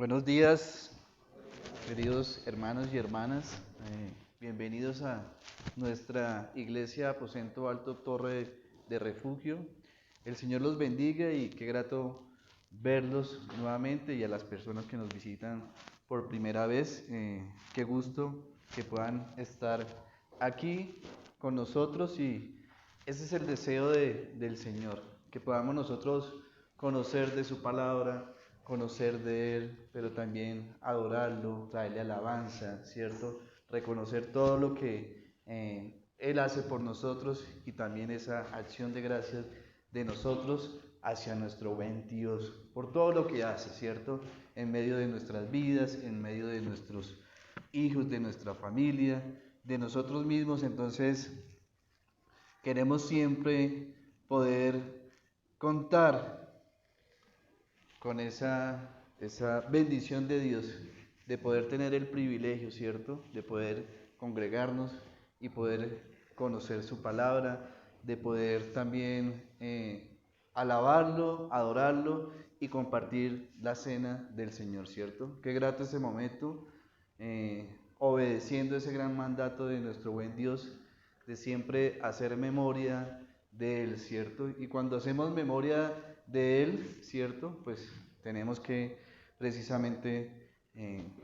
Buenos días, queridos hermanos y hermanas. Bienvenidos a nuestra iglesia Aposento Alto Torre de Refugio. El Señor los bendiga y qué grato verlos nuevamente, y a las personas que nos visitan por primera vez. Qué gusto que puedan estar aquí con nosotros, y ese es el deseo del Señor, que podamos nosotros conocer de su palabra, conocer de Él, pero también adorarlo, traerle alabanza, ¿cierto? Reconocer todo lo que Él hace por nosotros, y también esa acción de gracias de nosotros hacia nuestro buen Dios por todo lo que hace, ¿cierto? En medio de nuestras vidas, en medio de nuestros hijos, de nuestra familia, de nosotros mismos. Entonces, queremos siempre poder contar con esa bendición de Dios, de poder tener el privilegio, ¿cierto?, de poder congregarnos y poder conocer su palabra, de poder también alabarlo, adorarlo y compartir la cena del Señor, ¿cierto? Qué grato ese momento, obedeciendo ese gran mandato de nuestro buen Dios, de siempre hacer memoria de Él, ¿cierto? Y cuando hacemos memoria de Él, ¿cierto?, pues tenemos que precisamente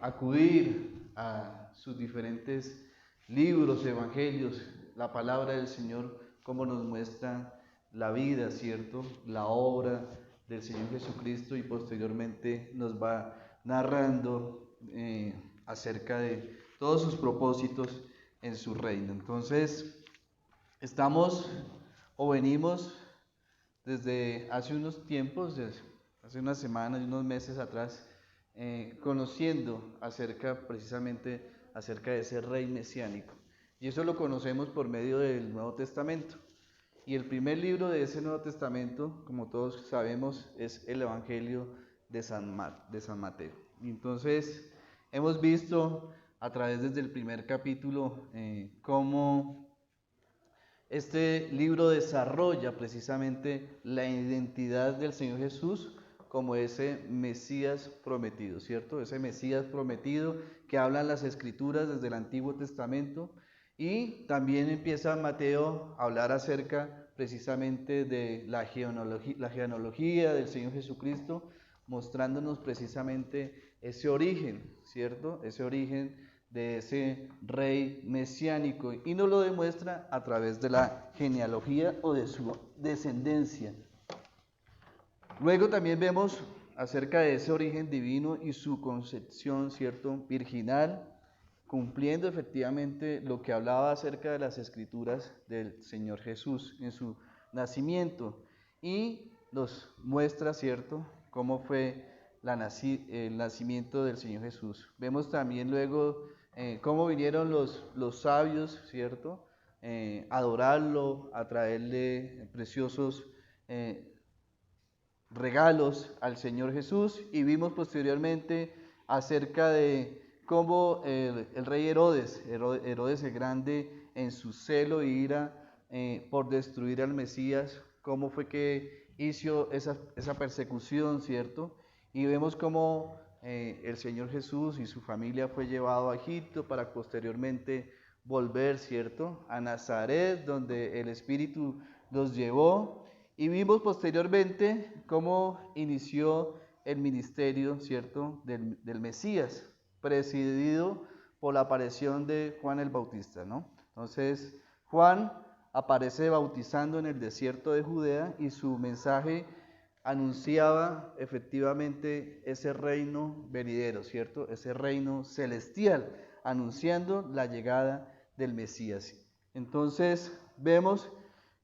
acudir a sus diferentes libros, evangelios, la palabra del Señor, como nos muestra la vida, ¿cierto?, la obra del Señor Jesucristo, y posteriormente nos va narrando acerca de todos sus propósitos en su reino. Entonces, estamos o venimos desde hace unos tiempos, hace unas semanas y unos meses atrás, conociendo precisamente acerca de ese rey mesiánico. Y eso lo conocemos por medio del Nuevo Testamento. Y el primer libro de ese Nuevo Testamento, como todos sabemos, es el Evangelio de San Mateo. Y entonces, hemos visto a través desde el primer capítulo cómo este libro desarrolla precisamente la identidad del Señor Jesús como ese Mesías prometido, ¿cierto? Ese Mesías prometido que hablan las Escrituras desde el Antiguo Testamento. Y también empieza Mateo a hablar acerca precisamente de la genealogía del Señor Jesucristo, mostrándonos precisamente ese origen, ¿cierto? Ese origen de ese rey mesiánico, y nos lo demuestra a través de la genealogía o de su descendencia. Luego también vemos acerca de ese origen divino y su concepción, ¿cierto?, virginal, cumpliendo efectivamente lo que hablaba acerca de las Escrituras del Señor Jesús en su nacimiento, y nos muestra, ¿cierto?, cómo fue el nacimiento del Señor Jesús. Vemos también luego cómo vinieron los sabios, ¿cierto?, adorarlo, a traerle preciosos regalos al Señor Jesús. Y vimos posteriormente acerca de cómo el rey Herodes el Grande, en su celo e ira por destruir al Mesías, cómo fue que hizo esa persecución, ¿cierto? Y vemos cómo el Señor Jesús y su familia fue llevado a Egipto para posteriormente volver, ¿cierto?, a Nazaret, donde el Espíritu los llevó. Y vimos posteriormente cómo inició el ministerio, ¿cierto?, del Mesías, presidido por la aparición de Juan el Bautista, ¿no? Entonces, Juan aparece bautizando en el desierto de Judea, y su mensaje anunciaba efectivamente ese reino venidero, ¿cierto?, ese reino celestial, anunciando la llegada del Mesías. Entonces, vemos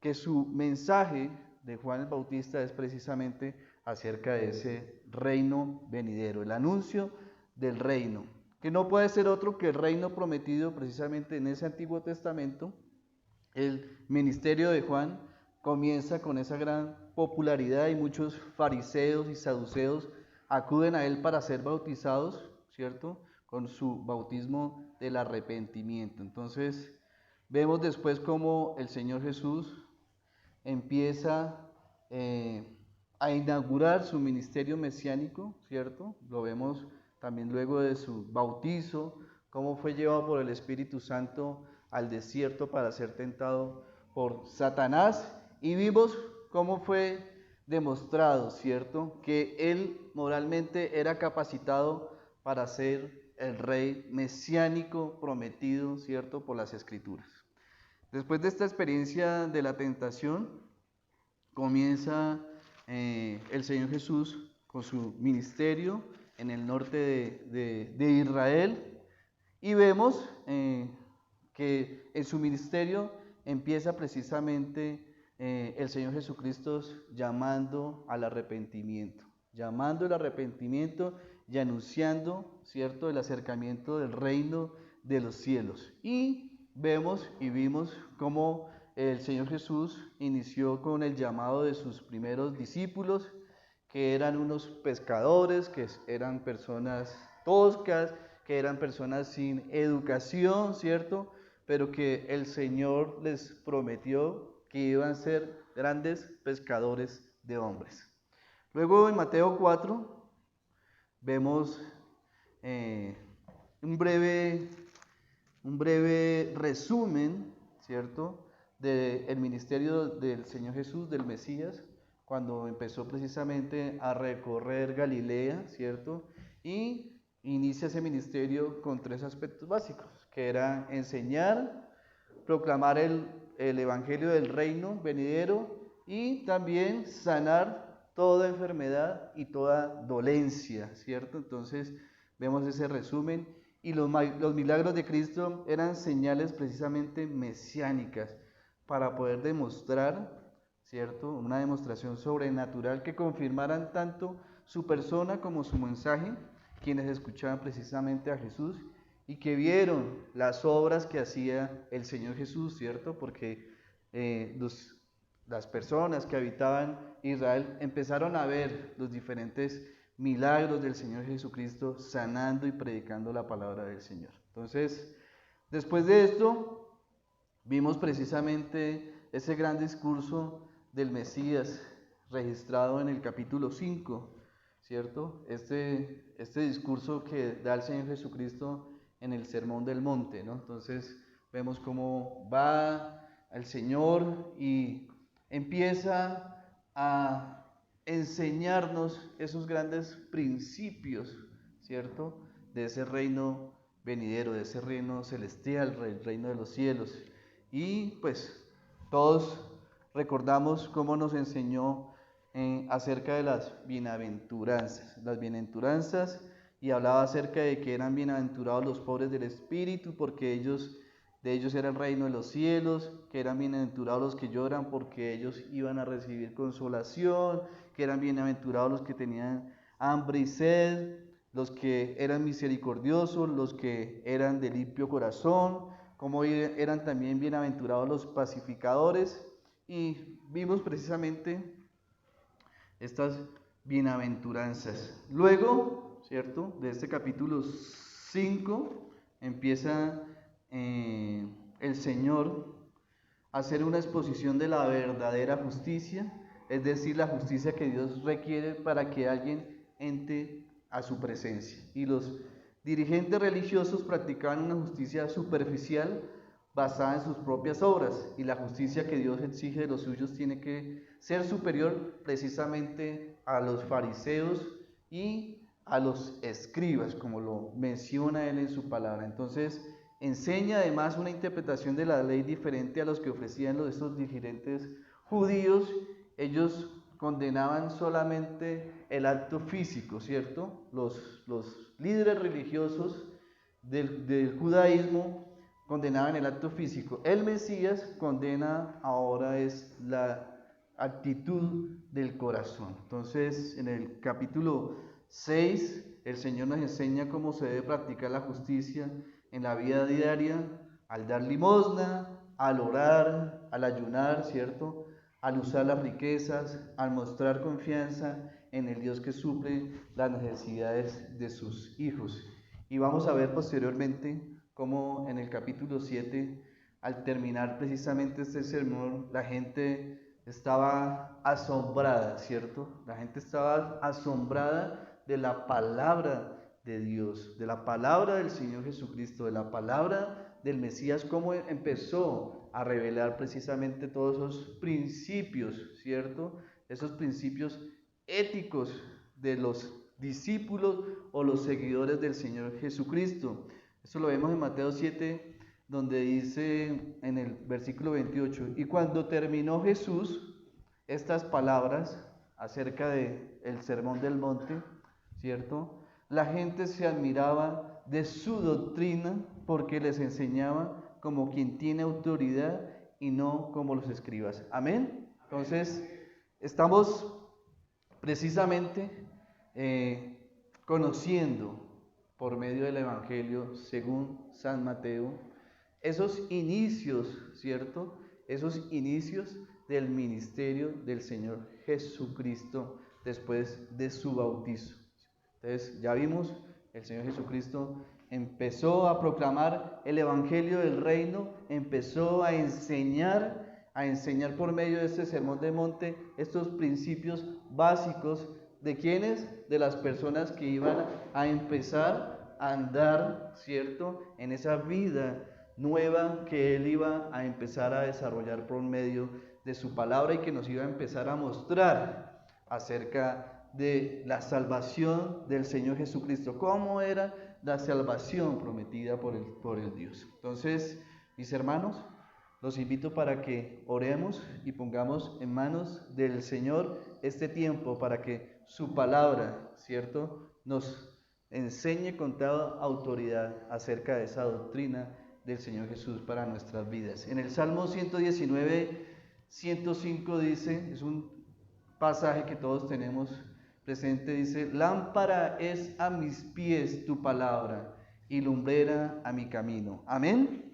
que su mensaje de Juan el Bautista es precisamente acerca de ese reino venidero, el anuncio del reino, que no puede ser otro que el reino prometido precisamente en ese Antiguo Testamento. El ministerio de Juan comienza con esa gran popularidad, y muchos fariseos y saduceos acuden a él para ser bautizados, ¿cierto?, con su bautismo del arrepentimiento. Entonces, vemos después cómo el Señor Jesús empieza a inaugurar su ministerio mesiánico, ¿cierto? Lo vemos también luego de su bautizo, cómo fue llevado por el Espíritu Santo al desierto para ser tentado por Satanás, y vimos cómo fue demostrado, ¿cierto?, que él moralmente era capacitado para ser el rey mesiánico prometido, ¿cierto?, por las Escrituras. Después de esta experiencia de la tentación, comienza el Señor Jesús con su ministerio en el norte de Israel, y vemos que en su ministerio empieza precisamente el Señor Jesucristo llamando al arrepentimiento y anunciando, ¿cierto?, el acercamiento del reino de los cielos. Y vemos y vimos cómo el Señor Jesús inició con el llamado de sus primeros discípulos, que eran unos pescadores, que eran personas toscas, que eran personas sin educación, ¿cierto?, pero que el Señor les prometió que iban a ser grandes pescadores de hombres. Luego en Mateo 4 vemos un breve resumen, ¿cierto?, del ministerio del Señor Jesús, del Mesías, cuando empezó precisamente a recorrer Galilea, ¿cierto?, y inicia ese ministerio con 3 aspectos básicos, que era enseñar, proclamar el evangelio del reino venidero y también sanar toda enfermedad y toda dolencia, ¿cierto? Entonces vemos ese resumen, y los milagros de Cristo eran señales precisamente mesiánicas para poder demostrar, ¿cierto?, una demostración sobrenatural que confirmaran tanto su persona como su mensaje, quienes escuchaban precisamente a Jesús y que vieron las obras que hacía el Señor Jesús, ¿cierto? Porque las personas que habitaban Israel empezaron a ver los diferentes milagros del Señor Jesucristo sanando y predicando la palabra del Señor. Entonces, después de esto, vimos precisamente ese gran discurso del Mesías registrado en el capítulo 5, ¿cierto? Este discurso que da el Señor Jesucristo en el Sermón del Monte, ¿no? Entonces vemos cómo va el Señor y empieza a enseñarnos esos grandes principios, ¿cierto?, de ese reino venidero, de ese reino celestial, el reino de los cielos. Y pues todos recordamos cómo nos enseñó acerca de las bienaventuranzas, y hablaba acerca de que eran bienaventurados los pobres del espíritu, porque de ellos era el reino de los cielos, que eran bienaventurados los que lloran, porque ellos iban a recibir consolación, que eran bienaventurados los que tenían hambre y sed, los que eran misericordiosos, los que eran de limpio corazón, como eran también bienaventurados los pacificadores. Y vimos precisamente estas bienaventuranzas. Luego, ¿cierto?, de este capítulo 5 empieza el Señor a hacer una exposición de la verdadera justicia, es decir, la justicia que Dios requiere para que alguien entre a su presencia. Y los dirigentes religiosos practicaban una justicia superficial basada en sus propias obras, y la justicia que Dios exige de los suyos tiene que ser superior precisamente a los fariseos y a los escribas, como lo menciona él en su palabra. Entonces enseña además una interpretación de la ley diferente a los que ofrecían estos dirigentes judíos. Ellos condenaban solamente el acto físico, ¿cierto? Los líderes religiosos del judaísmo condenaban el acto físico. El Mesías condena ahora es la actitud del corazón. Entonces, en el capítulo 6, el Señor nos enseña cómo se debe practicar la justicia en la vida diaria, al dar limosna, al orar, al ayunar, ¿cierto?, al usar las riquezas, al mostrar confianza en el Dios que suple las necesidades de sus hijos. Y vamos a ver posteriormente cómo en el capítulo 7, al terminar precisamente este sermón, la gente estaba asombrada, ¿cierto? La gente estaba asombrada de la palabra de Dios, de la palabra del Señor Jesucristo, de la palabra del Mesías, cómo empezó a revelar precisamente todos esos principios, ¿cierto? Esos principios éticos de los discípulos o los seguidores del Señor Jesucristo. Esto lo vemos en Mateo 7, donde dice en el versículo 28, y cuando terminó Jesús estas palabras acerca del Sermón del Monte, ¿cierto? La gente se admiraba de su doctrina porque les enseñaba como quien tiene autoridad y no como los escribas. Amén. Entonces, estamos precisamente conociendo por medio del Evangelio según San Mateo esos inicios, ¿cierto? Esos inicios del ministerio del Señor Jesucristo después de su bautizo. Entonces, ya vimos, el Señor Jesucristo empezó a proclamar el Evangelio del Reino, empezó a enseñar por medio de este Sermón del Monte estos principios básicos de quienes, de las personas que iban a empezar a andar, ¿cierto?, en esa vida nueva que Él iba a empezar a desarrollar por medio de su palabra y que nos iba a empezar a mostrar acerca de la salvación del Señor Jesucristo, cómo era la salvación prometida por el Dios. Entonces, mis hermanos, los invito para que oremos y pongamos en manos del Señor este tiempo para que su palabra, ¿cierto?, nos enseñe con toda autoridad acerca de esa doctrina del Señor Jesús para nuestras vidas. En el Salmo 119, 105 dice, es un pasaje que todos tenemos presente, dice, lámpara es a mis pies tu palabra y lumbrera a mi camino. Amén.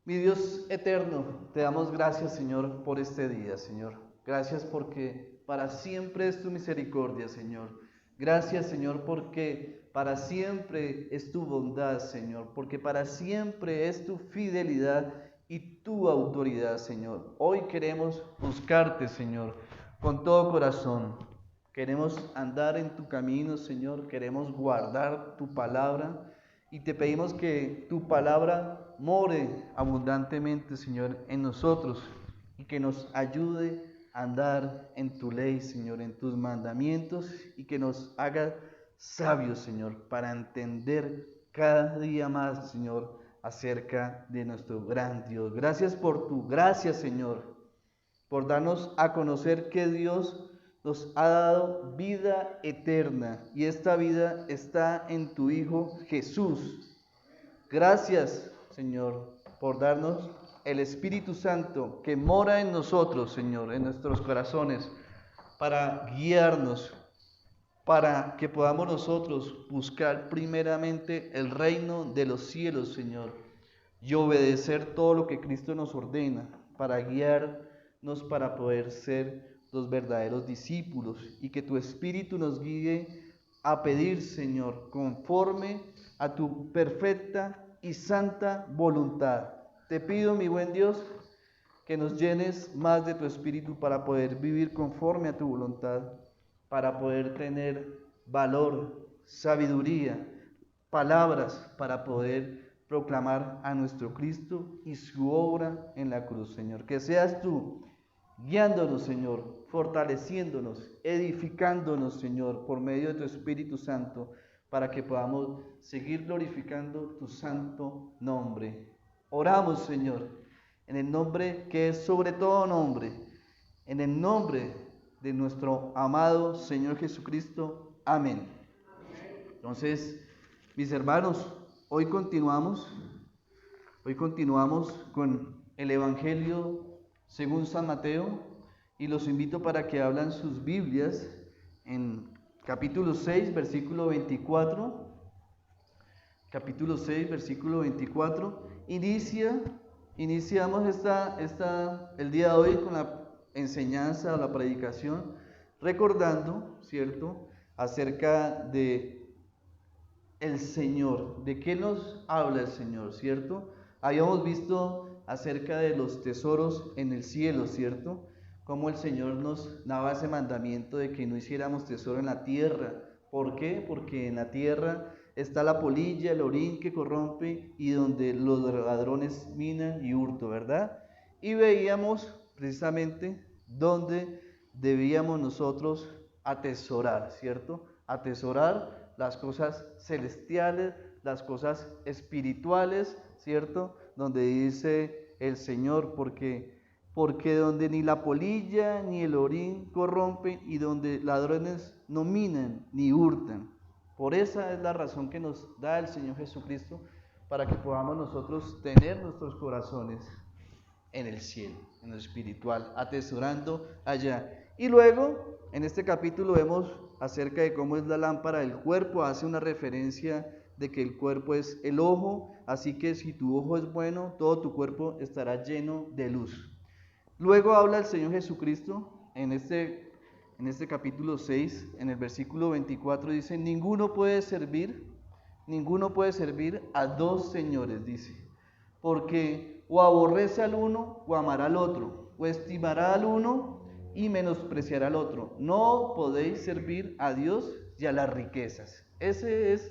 Mi Dios eterno, te damos gracias, Señor, por este día, Señor. Gracias porque para siempre es tu misericordia, Señor. Gracias, Señor, porque para siempre es tu bondad, Señor, porque para siempre es tu fidelidad y tu autoridad, Señor. Hoy queremos buscarte, Señor, con todo corazón. Queremos andar en tu camino, Señor. Queremos guardar tu palabra y te pedimos que tu palabra more abundantemente, Señor, en nosotros y que nos ayude a andar en tu ley, Señor, en tus mandamientos y que nos haga sabios, Señor, para entender cada día más, Señor, acerca de nuestro gran Dios. Gracias por tu gracia, Señor, por darnos a conocer que Dios nos ha dado vida eterna y esta vida está en tu Hijo Jesús. Gracias, Señor, por darnos el Espíritu Santo que mora en nosotros, Señor, en nuestros corazones, para guiarnos, para que podamos nosotros buscar primeramente el reino de los cielos, Señor, y obedecer todo lo que Cristo nos ordena, para guiarnos, para poder ser los verdaderos discípulos, y que tu Espíritu nos guíe a pedir, Señor, conforme a tu perfecta y santa voluntad. Te pido, mi buen Dios, que nos llenes más de tu Espíritu para poder vivir conforme a tu voluntad, para poder tener valor, sabiduría, palabras para poder proclamar a nuestro Cristo y su obra en la cruz, Señor. Que seas tú guiándonos, Señor, fortaleciéndonos, edificándonos, Señor, por medio de tu Espíritu Santo, para que podamos seguir glorificando tu santo nombre. Oramos, Señor, en el nombre que es sobre todo nombre, en el nombre de nuestro amado Señor Jesucristo. Amén. Entonces, mis hermanos, hoy continuamos con el Evangelio según San Mateo y los invito para que abran sus Biblias en capítulo 6, versículo 24. Capítulo 6, versículo 24. Iniciamos el día de hoy con la enseñanza o la predicación, recordando, ¿cierto?, acerca de el Señor, de qué nos habla el Señor, ¿cierto? Habíamos visto acerca de los tesoros en el cielo, ¿cierto? Cómo el Señor nos daba ese mandamiento de que no hiciéramos tesoro en la tierra, ¿Por qué? Porque en la tierra está la polilla, el orín que corrompe y donde los ladrones minan y hurto, ¿verdad? Y veíamos precisamente dónde debíamos nosotros atesorar, ¿cierto? Atesorar las cosas celestiales, las cosas espirituales, ¿cierto? Donde dice el Señor, porque donde ni la polilla ni el orín corrompen y donde ladrones no minan ni hurtan. Por esa es la razón que nos da el Señor Jesucristo para que podamos nosotros tener nuestros corazones en el cielo, en lo espiritual, atesorando allá. Y luego, en este capítulo vemos acerca de cómo es la lámpara del cuerpo, hace una referencia de que el cuerpo es el ojo, así que si tu ojo es bueno, todo tu cuerpo estará lleno de luz. Luego habla el Señor Jesucristo en este capítulo 6, en el versículo 24, dice, ninguno puede servir a dos señores, dice, porque o aborrece al uno o amará al otro, o estimará al uno y menospreciará al otro. No podéis servir a Dios y a las riquezas. Ese es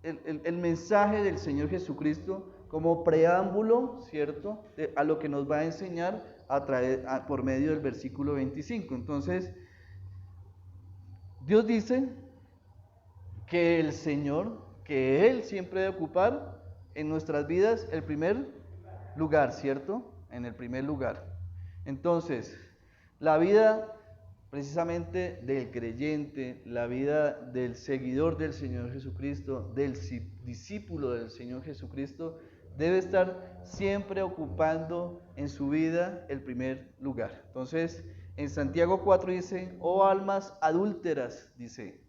el mensaje del Señor Jesucristo como preámbulo, ¿cierto?, a lo que nos va a enseñar por medio del versículo 25. Entonces, Dios dice que el Señor, que Él siempre debe ocupar en nuestras vidas el primer lugar, ¿cierto? En el primer lugar. Entonces, la vida precisamente del creyente, la vida del seguidor del Señor Jesucristo, del discípulo del Señor Jesucristo, debe estar siempre ocupando en su vida el primer lugar. Entonces, en Santiago 4 dice, oh almas adúlteras, dice,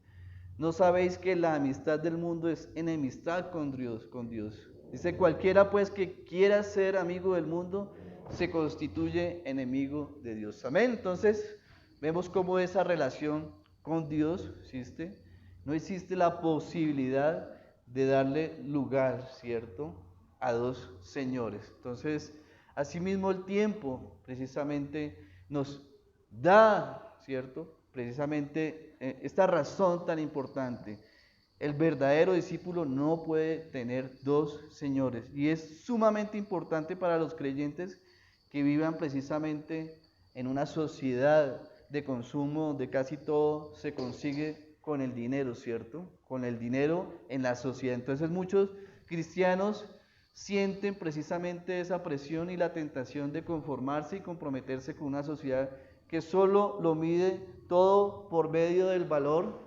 ¿no sabéis que la amistad del mundo es enemistad con Dios? Dice, cualquiera pues que quiera ser amigo del mundo, se constituye enemigo de Dios. Amén. Entonces, vemos cómo esa relación con Dios existe. No existe la posibilidad de darle lugar, ¿cierto?, a dos señores. Entonces, asimismo el tiempo precisamente nos da, ¿cierto?, precisamente esta razón tan importante. El verdadero discípulo no puede tener dos señores y es sumamente importante para los creyentes que vivan precisamente en una sociedad de consumo donde casi todo se consigue con el dinero, ¿cierto? Con el dinero en la sociedad. Entonces muchos cristianos sienten precisamente esa presión y la tentación de conformarse y comprometerse con una sociedad que solo lo mide todo por medio del valor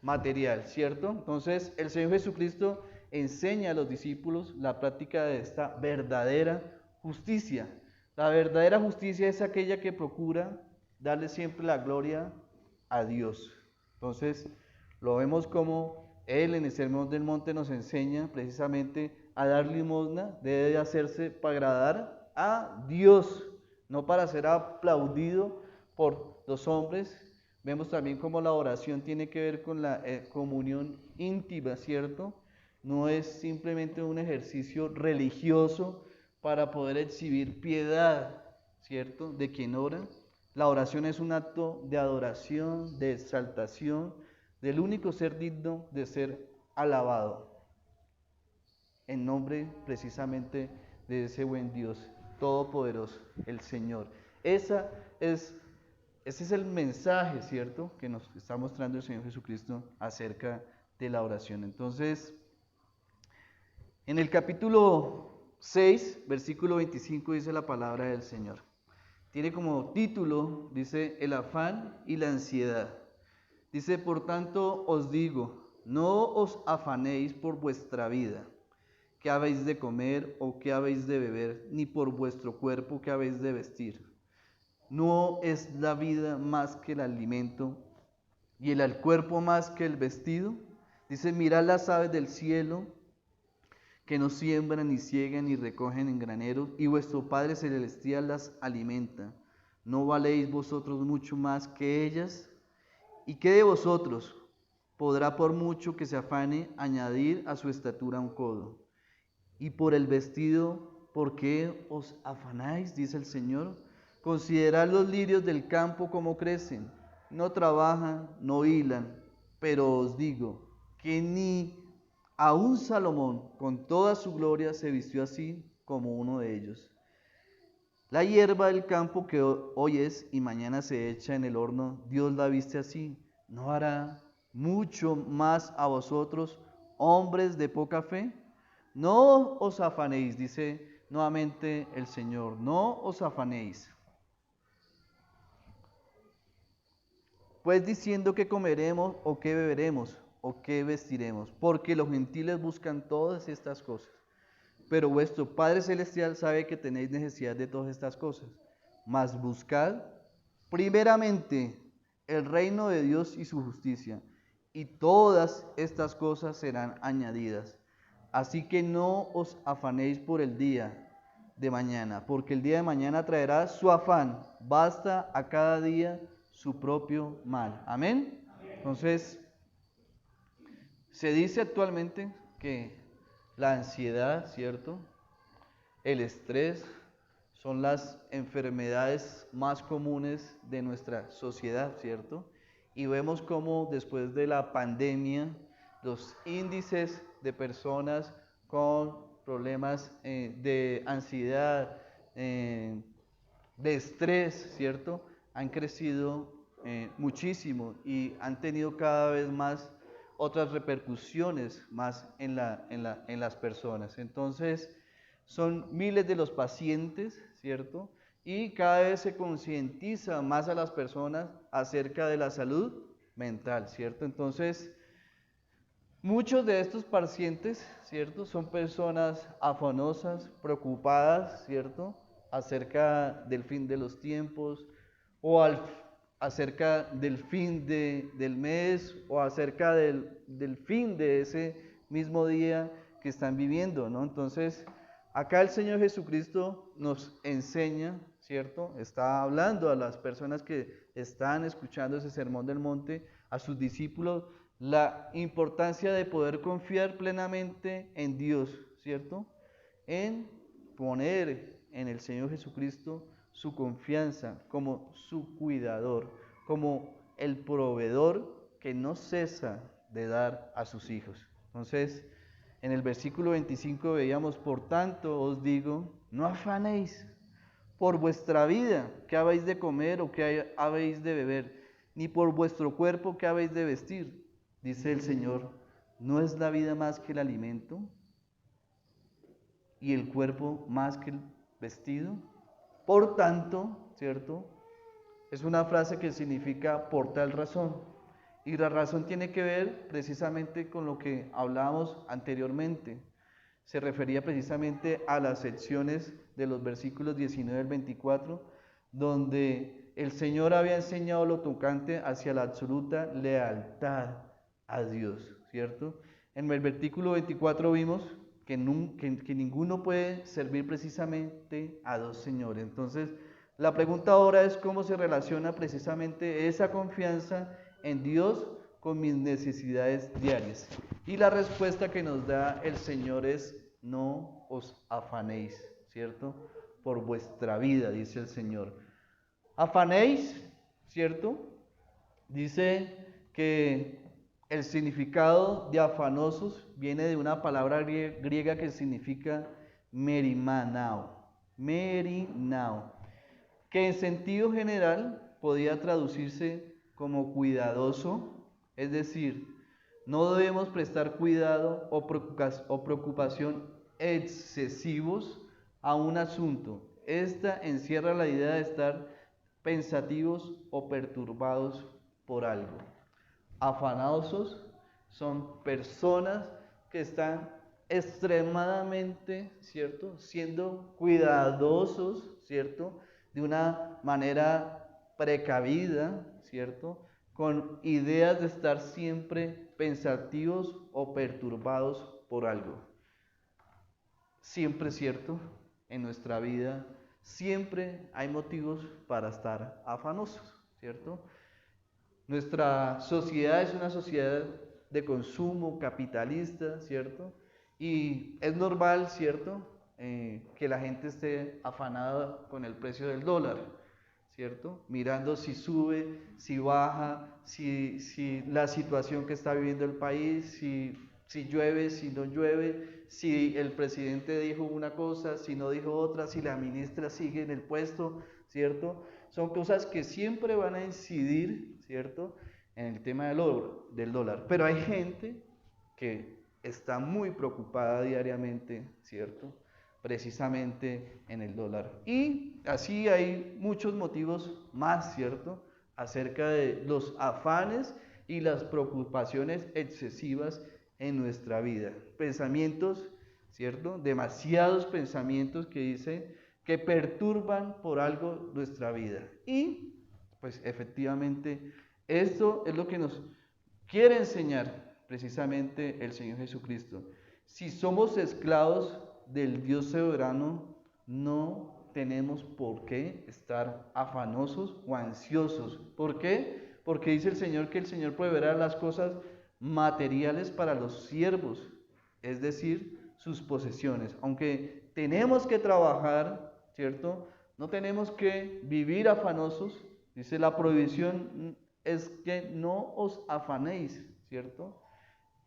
material, ¿cierto? Entonces el Señor Jesucristo enseña a los discípulos la práctica de esta verdadera justicia. La verdadera justicia es aquella que procura darle siempre la gloria a Dios. Entonces lo vemos como Él en el Sermón del Monte nos enseña precisamente a dar limosna, debe hacerse para agradar a Dios, no para ser aplaudido por los hombres. Vemos también cómo la oración tiene que ver con la comunión íntima, ¿cierto? No es simplemente un ejercicio religioso para poder exhibir piedad, ¿cierto?, de quien ora. La oración es un acto de adoración, de exaltación, del único ser digno de ser alabado, en nombre precisamente de ese buen Dios todopoderoso, el Señor. Ese es el mensaje, ¿cierto?, que nos está mostrando el Señor Jesucristo acerca de la oración. Entonces, en el capítulo 6, versículo 25, dice la palabra del Señor. Tiene como título, dice, el afán y la ansiedad. Dice, por tanto os digo, no os afanéis por vuestra vida, qué habéis de comer o qué habéis de beber, ni por vuestro cuerpo, qué habéis de vestir. ¿No es la vida más que el alimento y el cuerpo más que el vestido? Dice, mirad las aves del cielo, que no siembran, ni ciegan, ni recogen en graneros, y vuestro Padre Celestial las alimenta. ¿No valéis vosotros mucho más que ellas? ¿Y qué de vosotros podrá, por mucho que se afane, añadir a su estatura un codo? Y por el vestido, ¿por qué os afanáis?, dice el Señor. Considerad los lirios del campo como crecen, no trabajan, no hilan. pero os digo que ni aun Salomón con toda su gloria se vistió así como uno de ellos. La hierba del campo que hoy es y mañana se echa en el horno, Dios la viste así. ¿No hará mucho más a vosotros, hombres de poca fe? No os afanéis, dice nuevamente el Señor, no os afanéis. Pues diciendo que comeremos o que beberemos o que vestiremos, porque los gentiles buscan todas estas cosas. Pero vuestro Padre Celestial sabe que tenéis necesidad de todas estas cosas. Mas buscad primeramente el reino de Dios y su justicia, y todas estas cosas serán añadidas. Así que no os afanéis por el día de mañana, porque el día de mañana traerá su afán. Basta a cada día su propio mal. Amén. Entonces, se dice actualmente que la ansiedad, ¿cierto? El estrés son las enfermedades más comunes de nuestra sociedad, ¿cierto? Y vemos cómo después de la pandemia, los índices de personas con problemas de ansiedad, de estrés, ¿cierto? Han crecido muchísimo y han tenido cada vez más otras repercusiones más en las personas. Entonces, son miles de los pacientes, ¿cierto? Y cada vez se concientiza más a las personas acerca de la salud mental, ¿cierto? Entonces, muchos de estos pacientes, ¿cierto? Son personas afanosas, preocupadas, ¿cierto? Acerca del fin de los tiempos o acerca del fin del mes o acerca del fin de ese mismo día que están viviendo, ¿no? Entonces, acá el Señor Jesucristo nos enseña, ¿cierto? Está hablando a las personas que están escuchando ese sermón del monte, a sus discípulos, la importancia de poder confiar plenamente en Dios, ¿cierto? En poner en el Señor Jesucristo su confianza como su cuidador, como el proveedor que no cesa de dar a sus hijos. Entonces, en el versículo 25 veíamos, por tanto os digo, no afanéis por vuestra vida, qué habéis de comer o qué habéis de beber, ni por vuestro cuerpo, qué habéis de vestir. Dice el Señor, ¿no es la vida más que el alimento y el cuerpo más que el vestido? Por tanto, ¿cierto? Es una frase que significa por tal razón. Y la razón tiene que ver precisamente con lo que hablábamos anteriormente. Se refería precisamente a las secciones de los versículos 19 al 24, donde el Señor había enseñado lo tocante hacia la absoluta lealtad a Dios, ¿cierto? En el versículo 24 vimos que ninguno puede servir precisamente a dos señores. Entonces, la pregunta ahora es cómo se relaciona precisamente esa confianza en Dios con mis necesidades diarias. Y la respuesta que nos da el Señor es, no os afanéis, ¿cierto? Por vuestra vida, dice el Señor. Afanéis, ¿cierto? Dice que el significado de afanosos viene de una palabra griega que significa merimanao, que en sentido general podía traducirse como cuidadoso, es decir, no debemos prestar cuidado o preocupación excesivos a un asunto. Esta encierra la idea de estar pensativos o perturbados por algo. Afanosos son personas que están extremadamente, ¿cierto? Siendo cuidadosos, ¿cierto? De una manera precavida, ¿cierto? Con ideas de estar siempre pensativos o perturbados por algo. Siempre, ¿cierto? En nuestra vida siempre hay motivos para estar afanosos, ¿cierto? Nuestra sociedad es una sociedad de consumo capitalista, ¿cierto? Y es normal, ¿cierto? Que la gente esté afanada con el precio del dólar, ¿cierto? Mirando si sube, si baja, si la situación que está viviendo el país, si llueve, si no llueve, si el presidente dijo una cosa, si no dijo otra, si la ministra sigue en el puesto, ¿cierto? Son cosas que siempre van a incidir, ¿cierto?, en el tema del dólar. Pero hay gente que está muy preocupada diariamente, ¿cierto?, precisamente en el dólar. Y así hay muchos motivos más, ¿cierto?, acerca de los afanes y las preocupaciones excesivas en nuestra vida. Pensamientos, ¿cierto?, demasiados pensamientos que dicen que perturban por algo nuestra vida. Y pues efectivamente esto es lo que nos quiere enseñar precisamente el Señor Jesucristo. Si somos esclavos del Dios soberano, no tenemos por qué estar afanosos o ansiosos. ¿Por qué? Porque dice el Señor que el Señor proveerá las cosas materiales para los siervos, es decir, sus posesiones. Aunque tenemos que trabajar, ¿cierto?, no tenemos que vivir afanosos. Dice la prohibición es que no os afanéis, ¿cierto?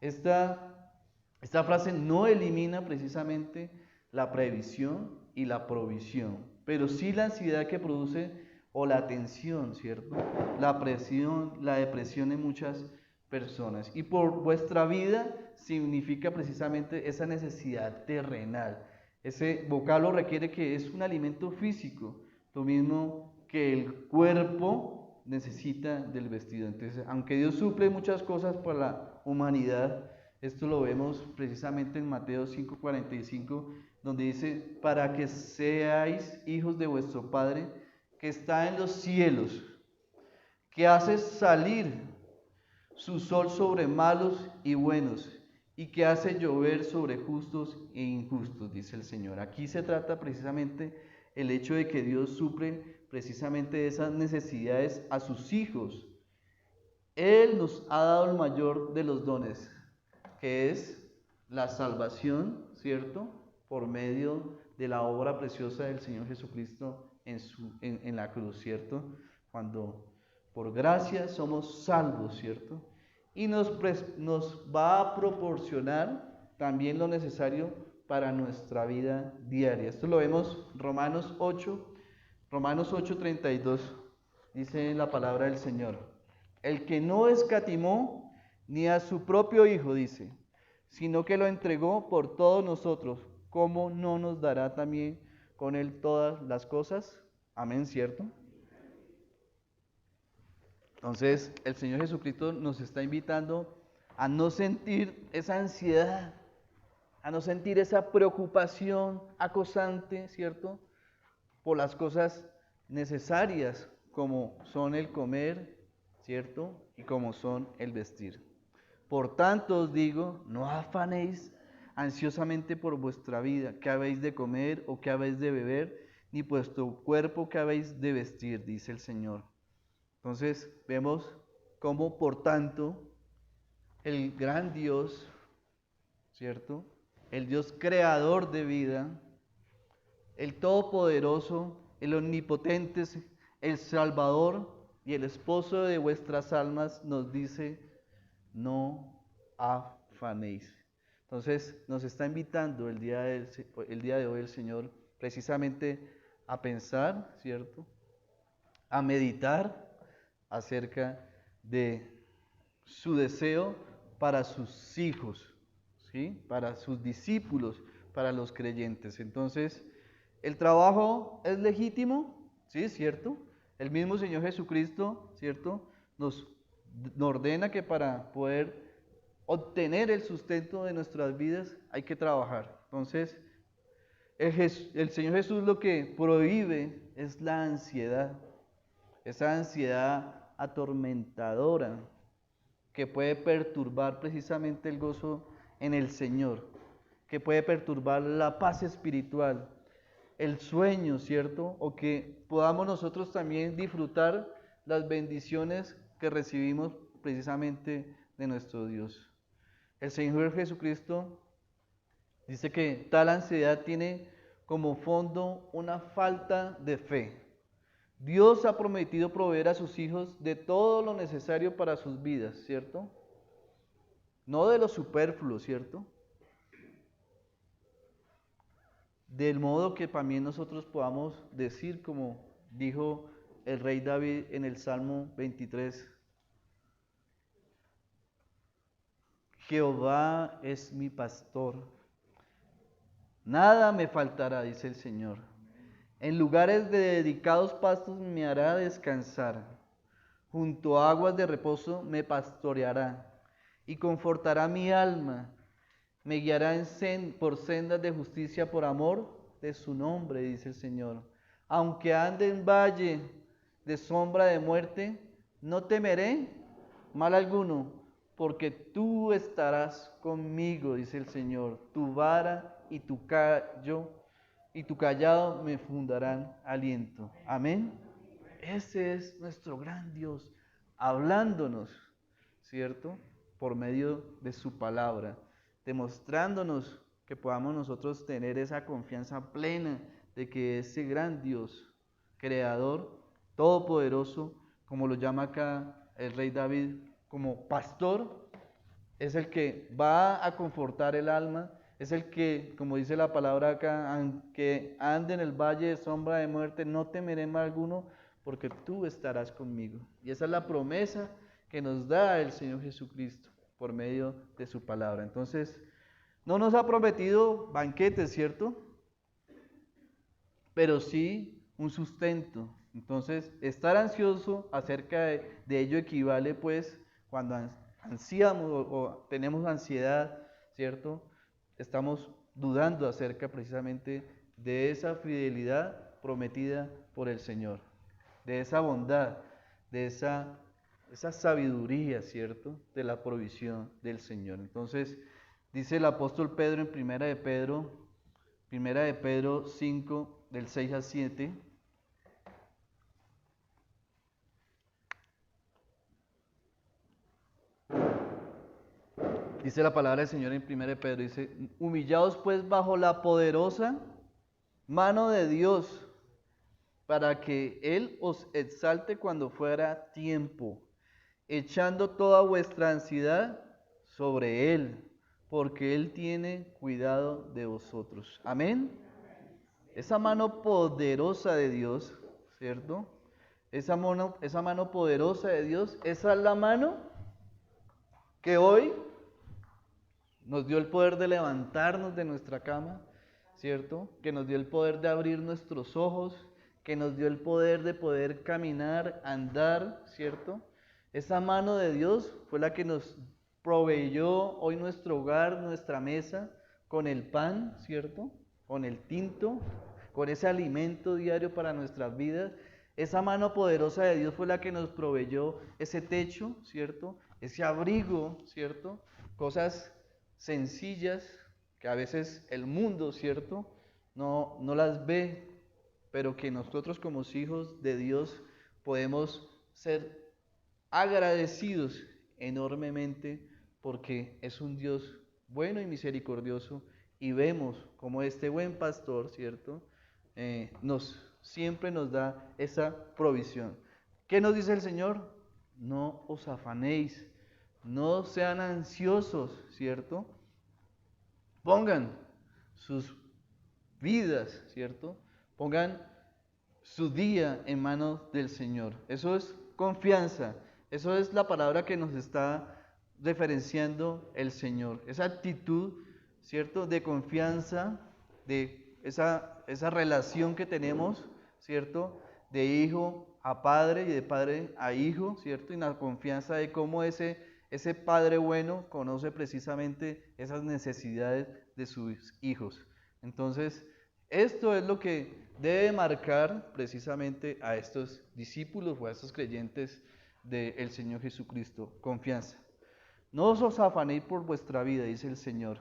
Esta frase no elimina precisamente la previsión y la provisión, pero sí la ansiedad que produce o la tensión, ¿cierto? La presión, la depresión en muchas personas. Y por vuestra vida significa precisamente esa necesidad terrenal. Ese vocablo requiere que es un alimento físico, lo mismo que el cuerpo necesita del vestido. Entonces, aunque Dios suple muchas cosas para la humanidad, esto lo vemos precisamente en Mateo 5:45, donde dice, para que seáis hijos de vuestro Padre que está en los cielos, que hace salir su sol sobre malos y buenos, y que hace llover sobre justos e injustos, dice el Señor. Aquí se trata precisamente el hecho de que Dios suple precisamente esas necesidades a sus hijos. Él nos ha dado el mayor de los dones, que es la salvación, ¿cierto?, por medio de la obra preciosa del Señor Jesucristo en la cruz, ¿cierto? Cuando por gracia somos salvos, ¿cierto? Y nos va a proporcionar también lo necesario para nuestra vida diaria. Esto lo vemos Romanos 8:32, dice la palabra del Señor. El que no escatimó ni a su propio Hijo, dice, sino que lo entregó por todos nosotros, ¿cómo no nos dará también con él todas las cosas? Amén, ¿cierto? Entonces, el Señor Jesucristo nos está invitando a no sentir esa ansiedad, a no sentir esa preocupación acosante, ¿cierto?, por las cosas necesarias, como son el comer, ¿cierto?, y como son el vestir. Por tanto os digo, no afanéis ansiosamente por vuestra vida, qué habéis de comer o qué habéis de beber, ni vuestro cuerpo qué habéis de vestir, dice el Señor. Entonces vemos cómo, por tanto, el gran Dios, ¿cierto?, el Dios creador de vida, el Todopoderoso, el Omnipotente, el Salvador y el Esposo de vuestras almas nos dice, no afanéis. Entonces nos está invitando el día de hoy el Señor precisamente a pensar, ¿cierto?, a meditar acerca de su deseo para sus hijos, ¿sí?, para sus discípulos, para los creyentes. Entonces, el trabajo es legítimo, ¿sí?, ¿cierto? El mismo Señor Jesucristo, ¿cierto?, nos ordena que para poder obtener el sustento de nuestras vidas hay que trabajar. Entonces, el Señor Jesús lo que prohíbe es la ansiedad, esa ansiedad atormentadora que puede perturbar precisamente el gozo en el Señor, que puede perturbar la paz espiritual, el sueño, ¿cierto? O que podamos nosotros también disfrutar las bendiciones que recibimos precisamente de nuestro Dios. El Señor Jesucristo dice que tal ansiedad tiene como fondo una falta de fe. Dios ha prometido proveer a sus hijos de todo lo necesario para sus vidas, ¿cierto? No de lo superfluo, ¿cierto? Del modo que también nosotros podamos decir, como dijo el rey David en el Salmo 23, Jehová es mi pastor, nada me faltará, dice el Señor. En lugares de dedicados pastos me hará descansar, junto a aguas de reposo me pastoreará y confortará mi alma. Me guiará por sendas de justicia por amor de su nombre, dice el Señor. Aunque ande en valle de sombra de muerte, no temeré mal alguno, porque tú estarás conmigo, dice el Señor. Tu vara y tu callado me fundarán aliento. Amén. Ese es nuestro gran Dios, hablándonos, ¿cierto? Por medio de su palabra, demostrándonos que podamos nosotros tener esa confianza plena de que ese gran Dios, creador, todopoderoso, como lo llama acá el rey David, como pastor, es el que va a confortar el alma, es el que, como dice la palabra acá, aunque ande en el valle de sombra de muerte, no temeré mal alguno, porque tú estarás conmigo. Y esa es la promesa que nos da el Señor Jesucristo por medio de su palabra. Entonces, no nos ha prometido banquetes, ¿cierto? Pero sí un sustento. Entonces, estar ansioso acerca de ello equivale, pues, cuando ansiamos o tenemos ansiedad, ¿cierto? Estamos dudando acerca precisamente de esa fidelidad prometida por el Señor, de esa bondad, de esa sabiduría, ¿cierto? De la provisión del Señor. Entonces, dice el apóstol Pedro en Primera de Pedro 5, del 6 al 7. Dice la palabra del Señor en 1 de Pedro, dice, humillaos pues bajo la poderosa mano de Dios, para que Él os exalte cuando fuera tiempo, echando toda vuestra ansiedad sobre Él, porque Él tiene cuidado de vosotros. Amén. Esa mano poderosa de Dios, ¿cierto? Esa mano poderosa de Dios, esa es la mano que hoy nos dio el poder de levantarnos de nuestra cama, ¿cierto? Que nos dio el poder de abrir nuestros ojos, que nos dio el poder de poder caminar, andar, ¿cierto? Esa mano de Dios fue la que nos proveyó hoy nuestro hogar, nuestra mesa, con el pan, ¿cierto? Con el tinto, con ese alimento diario para nuestras vidas. Esa mano poderosa de Dios fue la que nos proveyó ese techo, ¿cierto? Ese abrigo, ¿cierto? Cosas sencillas que a veces el mundo, ¿cierto? No las ve, pero que nosotros como hijos de Dios podemos ser agradecidos enormemente porque es un Dios bueno y misericordioso y vemos como este buen pastor, ¿cierto? Siempre nos da esa provisión. ¿Qué nos dice el Señor? No os afanéis, no sean ansiosos, ¿cierto? Pongan sus vidas, ¿cierto? Pongan su día en manos del Señor. Eso es confianza. Eso es la palabra que nos está referenciando el Señor. Esa actitud, ¿cierto? De confianza, de esa relación que tenemos, ¿cierto? De hijo a padre y de padre a hijo, ¿cierto? Y la confianza de cómo ese padre bueno conoce precisamente esas necesidades de sus hijos. Entonces, esto es lo que debe marcar precisamente a estos discípulos o a estos creyentes del Señor Jesucristo. Confianza. No os afanéis por vuestra vida, dice el Señor.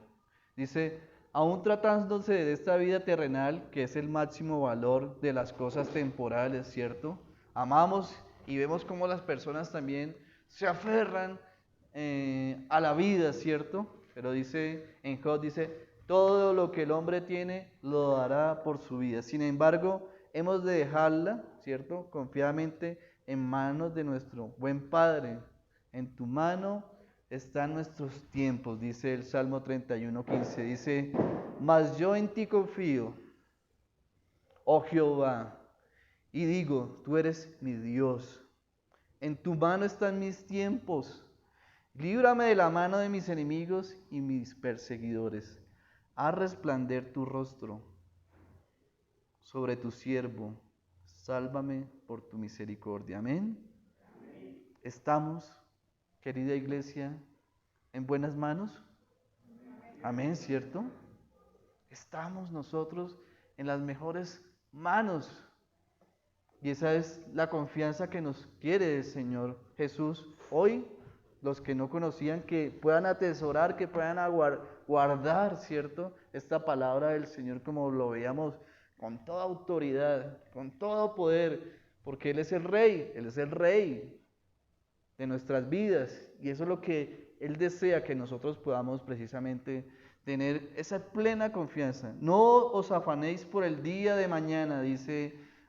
Dice, aún tratándose de esta vida terrenal, que es el máximo valor de las cosas temporales, ¿cierto? Amamos y vemos cómo las personas también se aferran a la vida, ¿cierto? Pero dice en Job, dice, todo lo que el hombre tiene lo dará por su vida. Sin embargo, hemos de dejarla ¿cierto? Confiadamente en manos de nuestro buen Padre. En tu mano están nuestros tiempos, dice el Salmo 31:15. Dice, mas yo en ti confío, oh Jehová, y digo, tú eres mi Dios. En tu mano están mis tiempos. Líbrame de la mano de mis enemigos y mis perseguidores. Haz resplandecer tu rostro sobre tu siervo. Sálvame por tu misericordia. Amén. Estamos, querida iglesia, en buenas manos. Amén, ¿cierto? Estamos nosotros en las mejores manos. Y esa es la confianza que nos quiere el Señor Jesús. Hoy, los que no conocían, que puedan atesorar, que puedan guardar, ¿cierto? Esta palabra del Señor, como lo veíamos, con toda autoridad, con todo poder, porque Él es el Rey de nuestras vidas. Y eso es lo que Él desea que nosotros podamos precisamente tener esa plena confianza. No os afanéis por el día de mañana,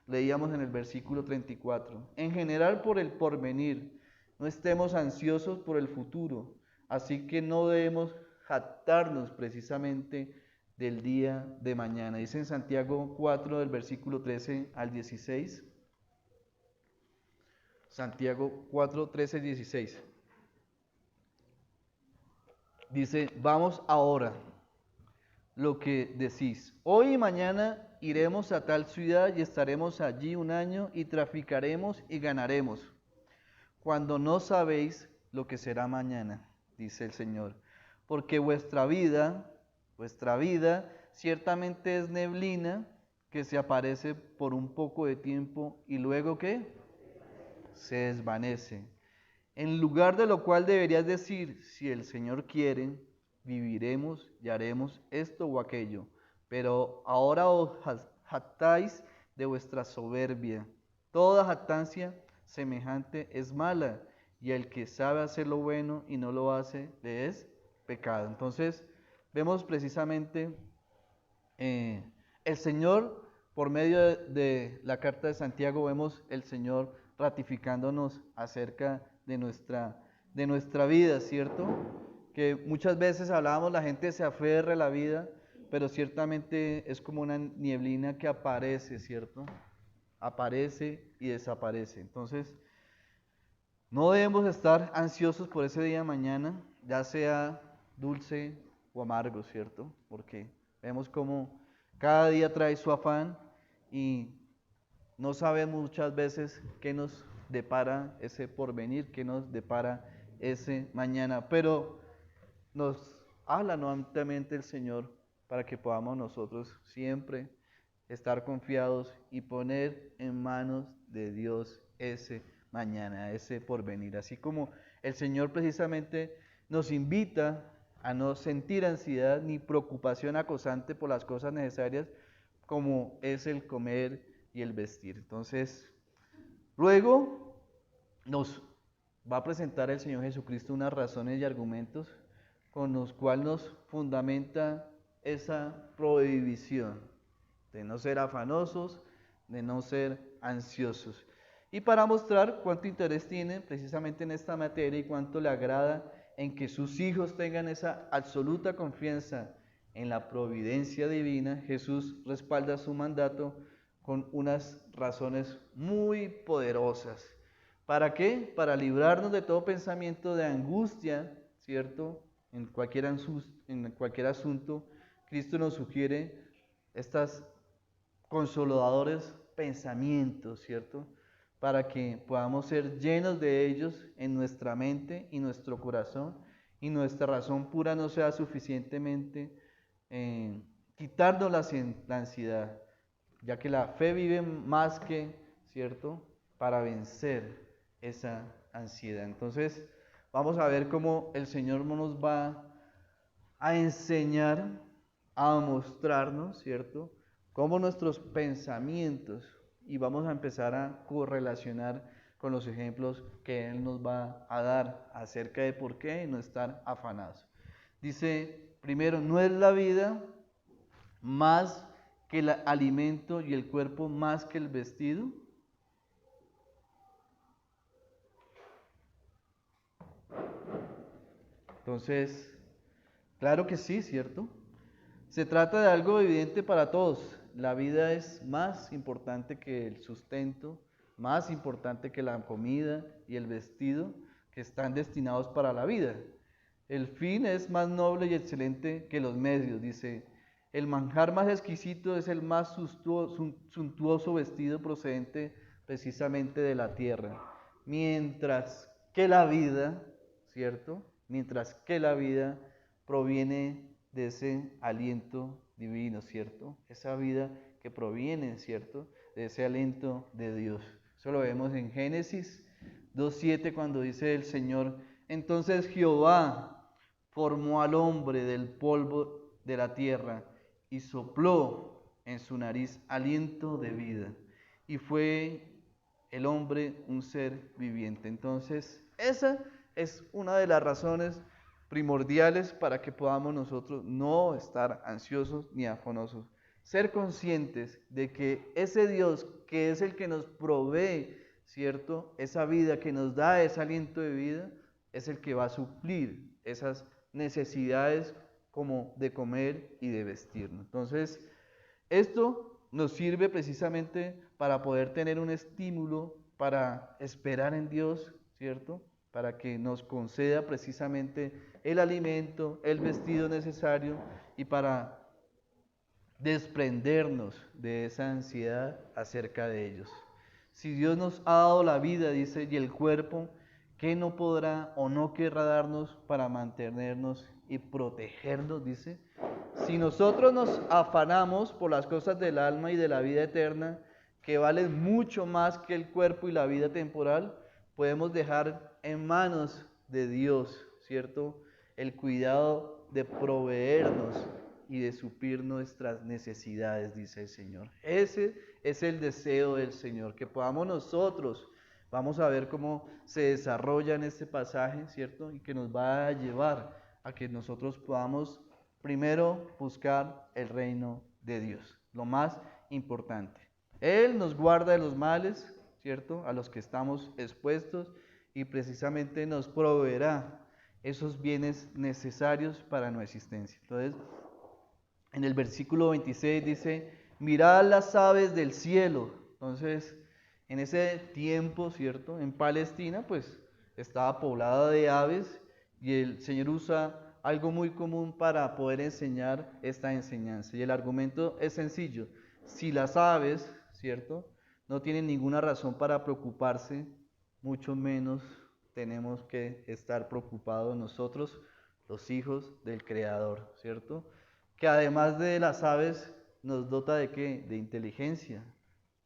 leíamos en el versículo 34. En general por el porvenir. No estemos ansiosos por el futuro. Así que no debemos jactarnos precisamente del día de mañana. Dice en Santiago 4, del versículo 13 al 16. Santiago 4, 13, 16. Dice, vamos ahora, lo que decís. Hoy y mañana iremos a tal ciudad y estaremos allí un año y traficaremos y ganaremos. Cuando no sabéis lo que será mañana, dice el Señor. Porque vuestra vida ciertamente es neblina que se aparece por un poco de tiempo y luego ¿qué? Se desvanece. En lugar de lo cual deberías decir, si el Señor quiere, viviremos y haremos esto o aquello. Pero ahora os jactáis de vuestra soberbia. Toda jactancia semejante es mala, y el que sabe hacer lo bueno y no lo hace, le es pecado. Entonces, vemos precisamente el Señor, por medio de la carta de Santiago, vemos el Señor ratificándonos acerca de nuestra vida, ¿cierto? Que muchas veces hablábamos, la gente se aferra a la vida, pero ciertamente es como una nieblina que aparece, ¿cierto? Aparece y desaparece. Entonces, no debemos estar ansiosos por ese día de mañana, ya sea dulce o amargo, ¿cierto? Porque vemos como cada día trae su afán y no sabemos muchas veces qué nos depara ese porvenir, qué nos depara ese mañana. Pero nos habla nuevamente el Señor para que podamos nosotros siempre estar confiados y poner en manos de Dios ese mañana, ese porvenir. Así como el Señor precisamente nos invita a no sentir ansiedad ni preocupación acosante por las cosas necesarias, como es el comer y el vestir. Entonces, luego nos va a presentar el Señor Jesucristo unas razones y argumentos con los cuales nos fundamenta esa prohibición de no ser afanosos, de no ser ansiosos. Y para mostrar cuánto interés tiene precisamente en esta materia y cuánto le agrada en que sus hijos tengan esa absoluta confianza en la providencia divina, Jesús respalda su mandato con unas razones muy poderosas. ¿Para qué? Para librarnos de todo pensamiento de angustia, ¿cierto? En cualquier asunto, Cristo nos sugiere estas consoladores pensamientos, ¿cierto? Para que podamos ser llenos de ellos en nuestra mente y nuestro corazón, y nuestra razón pura no sea suficientemente quitarnos la ansiedad, ya que la fe vive más que, ¿cierto?, para vencer esa ansiedad. Entonces, vamos a ver cómo el Señor nos va a enseñar, a mostrarnos, ¿cierto?, cómo nuestros pensamientos, y vamos a empezar a correlacionar con los ejemplos que Él nos va a dar acerca de por qué no estar afanados. Dice, primero, no es la vida más que el alimento y el cuerpo más que el vestido. Entonces, claro que sí, ¿cierto? Se trata de algo evidente para todos. La vida es más importante que el sustento, más importante que la comida y el vestido que están destinados para la vida. El fin es más noble y excelente que los medios, dice. El manjar más exquisito es el más suntuoso vestido procedente precisamente de la tierra. Mientras que la vida, ¿cierto? Mientras que la vida proviene de ese aliento divino, ¿cierto? Esa vida que proviene, ¿cierto? De ese aliento de Dios. Eso lo vemos en Génesis 2:7 cuando dice el Señor, entonces Jehová formó al hombre del polvo de la tierra y sopló en su nariz aliento de vida. Y fue el hombre un ser viviente. Entonces, esa es una de las razones primordiales para que podamos nosotros no estar ansiosos ni afanosos. Ser conscientes de que ese Dios que es el que nos provee, ¿cierto? Esa vida que nos da ese aliento de vida, es el que va a suplir esas necesidades como de comer y de vestirnos. Entonces, esto nos sirve precisamente para poder tener un estímulo para esperar en Dios, ¿cierto? Para que nos conceda precisamente el alimento, el vestido necesario y para desprendernos de esa ansiedad acerca de ellos. Si Dios nos ha dado la vida, dice, y el cuerpo, ¿qué no podrá o no querrá darnos para mantenernos y protegernos? Dice. Si nosotros nos afanamos por las cosas del alma y de la vida eterna, que valen mucho más que el cuerpo y la vida temporal, podemos dejar en manos de Dios, ¿cierto? El cuidado de proveernos y de suplir nuestras necesidades, dice el Señor. Ese es el deseo del Señor, que podamos nosotros, vamos a ver cómo se desarrolla en este pasaje, ¿cierto? Y que nos va a llevar a que nosotros podamos primero buscar el reino de Dios, lo más importante. Él nos guarda de los males, ¿cierto? A los que estamos expuestos y precisamente nos proveerá esos bienes necesarios para nuestra existencia. Entonces, en el versículo 26 dice, mirad las aves del cielo. Entonces, en ese tiempo, ¿cierto? En Palestina, pues, estaba poblada de aves y el Señor usa algo muy común para poder enseñar esta enseñanza. Y el argumento es sencillo. Si las aves, ¿cierto? No tienen ninguna razón para preocuparse, mucho menos tenemos que estar preocupados nosotros, los hijos del Creador, ¿cierto? Que además de las aves nos dota de ¿qué? De inteligencia,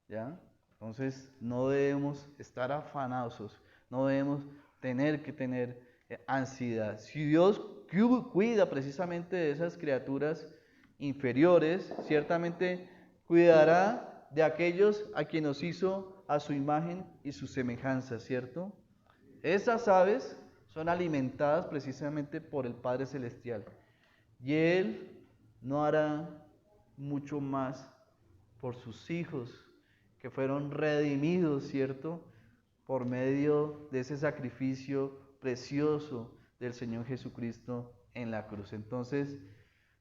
¿ya? Entonces no debemos estar afanosos, no debemos tener que tener ansiedad. Si Dios cuida precisamente de esas criaturas inferiores, ciertamente cuidará de aquellos a quien nos hizo a su imagen y su semejanza, ¿cierto? Esas aves son alimentadas precisamente por el Padre Celestial y Él no hará mucho más por sus hijos que fueron redimidos, ¿cierto? Por medio de ese sacrificio precioso del Señor Jesucristo en la cruz. Entonces,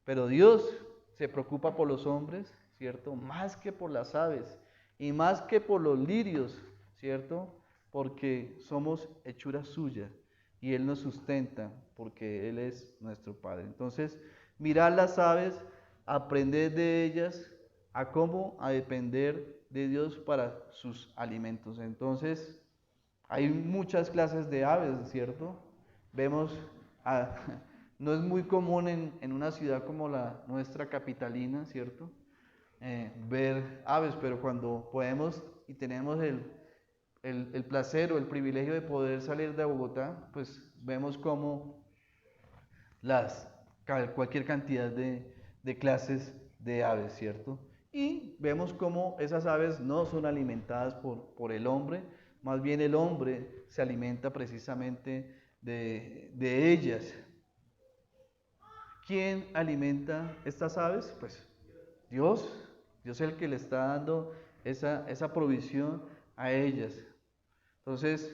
pero Dios se preocupa por los hombres, ¿cierto? Más que por las aves y más que por los lirios, ¿cierto? Porque somos hechura suya y Él nos sustenta porque Él es nuestro Padre. Entonces, mirad las aves, aprended de ellas a cómo a depender de Dios para sus alimentos. Entonces, hay muchas clases de aves, ¿cierto? Vemos, no es muy común en una ciudad como la nuestra capitalina, ¿cierto? Ver aves, pero cuando podemos y tenemos el placer o el privilegio de poder salir de Bogotá, pues vemos cómo cualquier cantidad de clases de aves, ¿cierto? Y vemos cómo esas aves no son alimentadas por el hombre, más bien el hombre se alimenta precisamente de ellas. ¿Quién alimenta estas aves? Pues Dios. Dios es el que le está dando esa provisión a ellas. Entonces,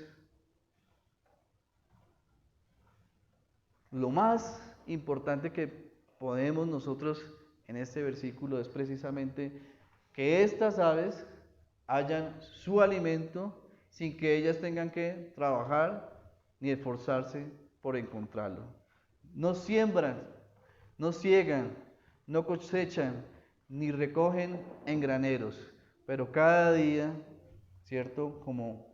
Lo más importante que podemos nosotros en este versículo es precisamente que estas aves hallan su alimento sin que ellas tengan que trabajar ni esforzarse por encontrarlo. No siembran, no ciegan, no cosechan, ni recogen en graneros, pero cada día, ¿cierto? Como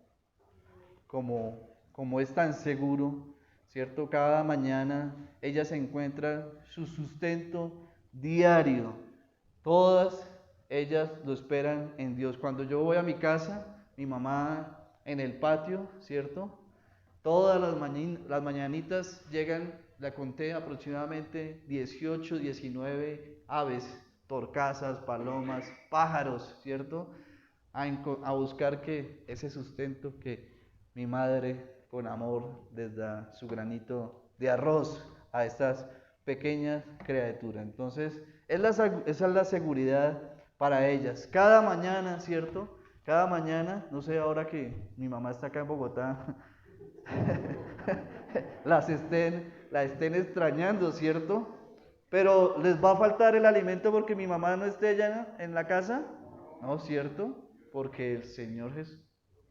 es tan seguro, ¿cierto? Cada mañana ella se encuentra su sustento diario. Todas ellas lo esperan en Dios. Cuando yo voy a mi casa, mi mamá en el patio, ¿cierto? Todas las mañanitas llegan, la conté aproximadamente 18, 19 aves, torcasas, palomas, pájaros, ¿cierto? A buscar que ese sustento que mi madre con amor les da su granito de arroz a estas pequeñas criaturas. Entonces, esa es la seguridad para ellas. Cada mañana, ¿cierto? Cada mañana, no sé, ahora que mi mamá está acá en Bogotá, la estén extrañando, ¿cierto? Pero les va a faltar el alimento porque mi mamá no esté ya en la casa, ¿no? ¿Cierto? Porque el Señor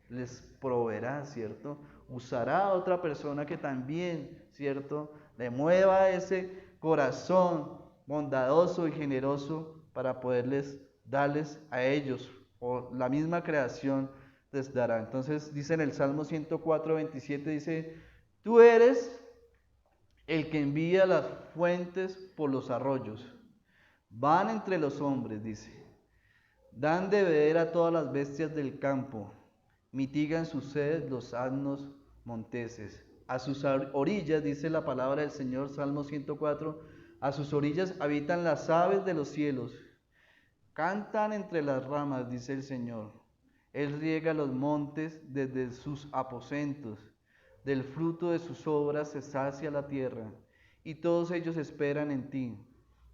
les proveerá, ¿cierto? Usará a otra persona que también, ¿cierto? Le mueva ese corazón bondadoso y generoso para poderles darles a ellos, o la misma creación les dará. Entonces dice en el Salmo 104, 27, dice, tú eres el que envía las fuentes por los arroyos, van entre los hombres, dice, dan de beber a todas las bestias del campo, mitigan su sed los asnos monteses. A sus orillas, dice la palabra del Señor, Salmo 104, a sus orillas habitan las aves de los cielos, cantan entre las ramas, dice el Señor. Él riega los montes desde sus aposentos, del fruto de sus obras se sacia la tierra, y todos ellos esperan en ti,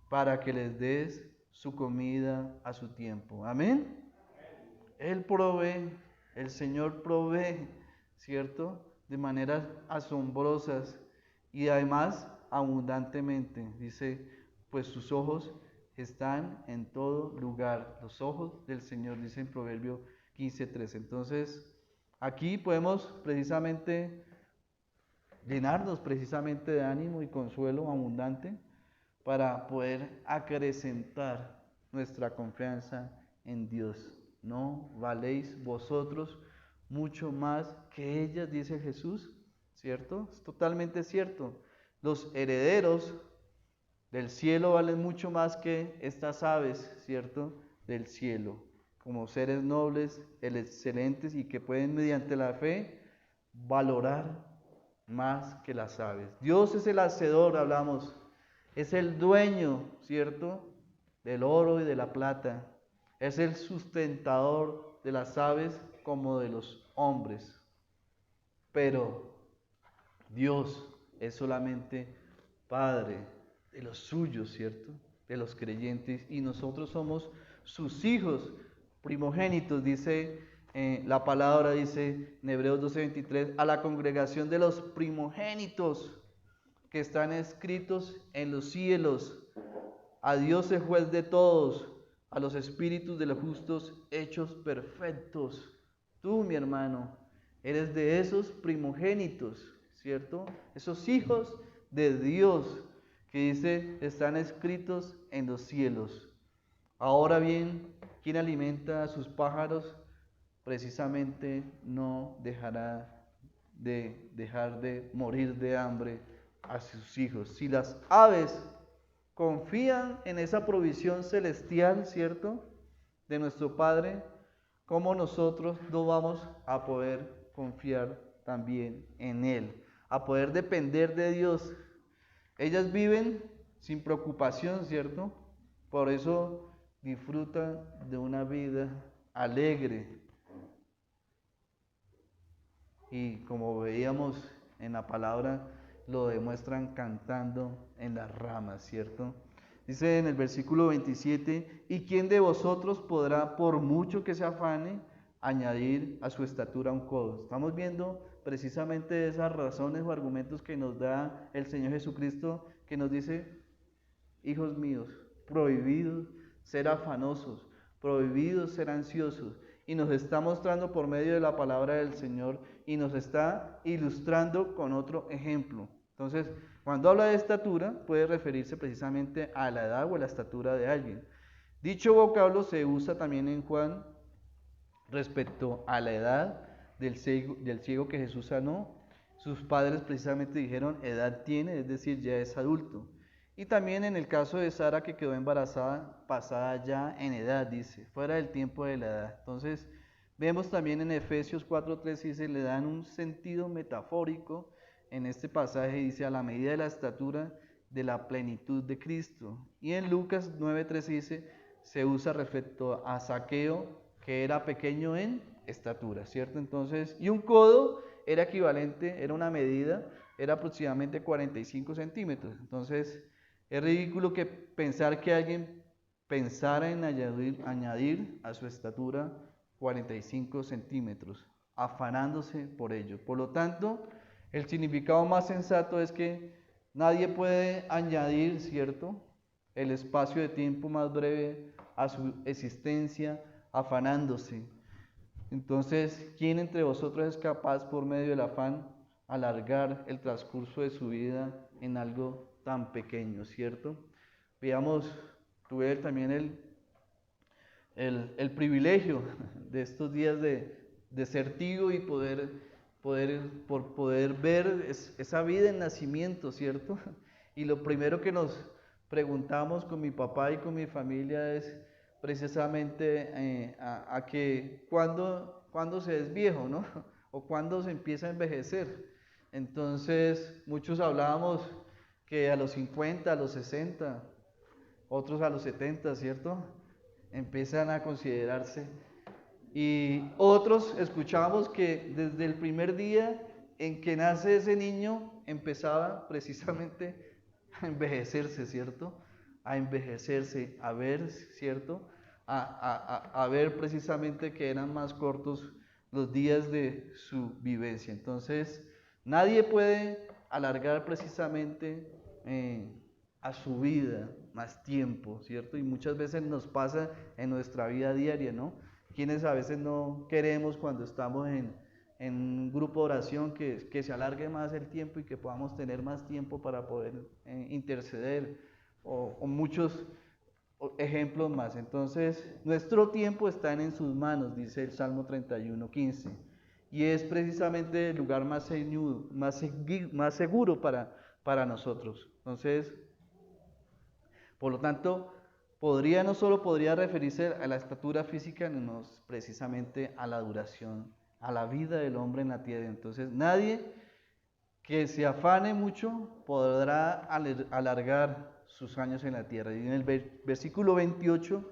para que les des su comida a su tiempo. Amén. Él provee, el Señor provee, ¿cierto? De maneras asombrosas y además abundantemente. Dice, pues sus ojos están en todo lugar. Los ojos del Señor, dice en Proverbio 15:13. Entonces, aquí podemos precisamente llenarnos precisamente de ánimo y consuelo abundante para poder acrecentar nuestra confianza en Dios. No valéis vosotros mucho más que ellas, dice Jesús, ¿cierto? Es totalmente cierto. Los herederos del cielo valen mucho más que estas aves, ¿cierto? Del cielo, como seres nobles, excelentes y que pueden mediante la fe valorar más que las aves. Dios es el hacedor, hablamos, es el dueño, ¿cierto? Del oro y de la plata. Es el sustentador de las aves como de los hombres. Pero Dios es solamente Padre de los suyos, ¿cierto? De los creyentes. Y nosotros somos sus hijos primogénitos, dice la palabra, dice en Hebreos 12:23, a la congregación de los primogénitos que están escritos en los cielos. A Dios el juez de todos, a los espíritus de los justos hechos perfectos. Tú, mi hermano, eres de esos primogénitos, ¿cierto? Esos hijos de Dios que dice están escritos en los cielos. Ahora bien, quien alimenta a sus pájaros precisamente no dejará de dejar de morir de hambre a sus hijos. Si las aves confían en esa provisión celestial, ¿cierto? De nuestro Padre, ¿cómo nosotros no vamos a poder confiar también en Él? A poder depender de Dios. Ellas viven sin preocupación, ¿cierto? Por eso disfrutan de una vida alegre. Y como veíamos en la palabra, lo demuestran cantando en las ramas, ¿cierto? Dice en el versículo 27, ¿y quién de vosotros podrá, por mucho que se afane, añadir a su estatura un codo? Estamos viendo precisamente de esas razones o argumentos que nos da el Señor Jesucristo, que nos dice: hijos míos, prohibidos ser afanosos, prohibidos ser ansiosos. Y nos está mostrando por medio de la palabra del Señor y nos está ilustrando con otro ejemplo. Entonces, cuando habla de estatura, puede referirse precisamente a la edad o a la estatura de alguien. Dicho vocablo se usa también en Juan respecto a la edad del ciego que Jesús sanó. Sus padres precisamente dijeron: edad tiene, es decir, ya es adulto. Y también en el caso de Sara, que quedó embarazada, pasada ya en edad, dice, fuera del tiempo de la edad. Entonces, vemos también en Efesios 4:3, dice, le dan un sentido metafórico en este pasaje, dice, a la medida de la estatura de la plenitud de Cristo. Y en Lucas 9:3 dice, se usa respecto a Zaqueo, que era pequeño en estatura, ¿cierto? Entonces, y un codo era equivalente, era una medida, era aproximadamente 45 centímetros. Entonces, es ridículo que pensar que alguien pensara en añadir a su estatura 45 centímetros, afanándose por ello. Por lo tanto, el significado más sensato es que nadie puede añadir, ¿cierto?, el espacio de tiempo más breve a su existencia afanándose. Entonces, ¿quién entre vosotros es capaz, por medio del afán, alargar el transcurso de su vida en algo tan pequeño, ¿cierto? Veamos, tuve también el privilegio de estos días de ser tío y poder ver esa vida en nacimiento, ¿cierto? Y lo primero que nos preguntamos con mi papá y con mi familia es precisamente a que cuándo se es viejo, ¿no? O cuándo se empieza a envejecer. Entonces, muchos hablábamos que a los 50, a los 60, otros a los 70, ¿cierto? Empiezan a considerarse. Y otros escuchábamos que desde el primer día en que nace ese niño empezaba precisamente a envejecerse, ¿cierto? A envejecerse, a ver, ¿cierto? A ver precisamente que eran más cortos los días de su vivencia. Entonces, nadie puede alargar precisamente a su vida más tiempo, ¿cierto? Y muchas veces nos pasa en nuestra vida diaria, ¿no? Quienes a veces no queremos, cuando estamos en un grupo de oración, que se alargue más el tiempo y que podamos tener más tiempo para poder interceder, o muchos ejemplos más. Entonces, nuestro tiempo está en sus manos, dice el Salmo 31:15, y es precisamente el lugar más seguro para nosotros. Entonces, por lo tanto, no solo podría referirse a la estatura física, sino precisamente a la duración, a la vida del hombre en la tierra. Entonces, nadie que se afane mucho podrá alargar sus años en la tierra. Y en el versículo 28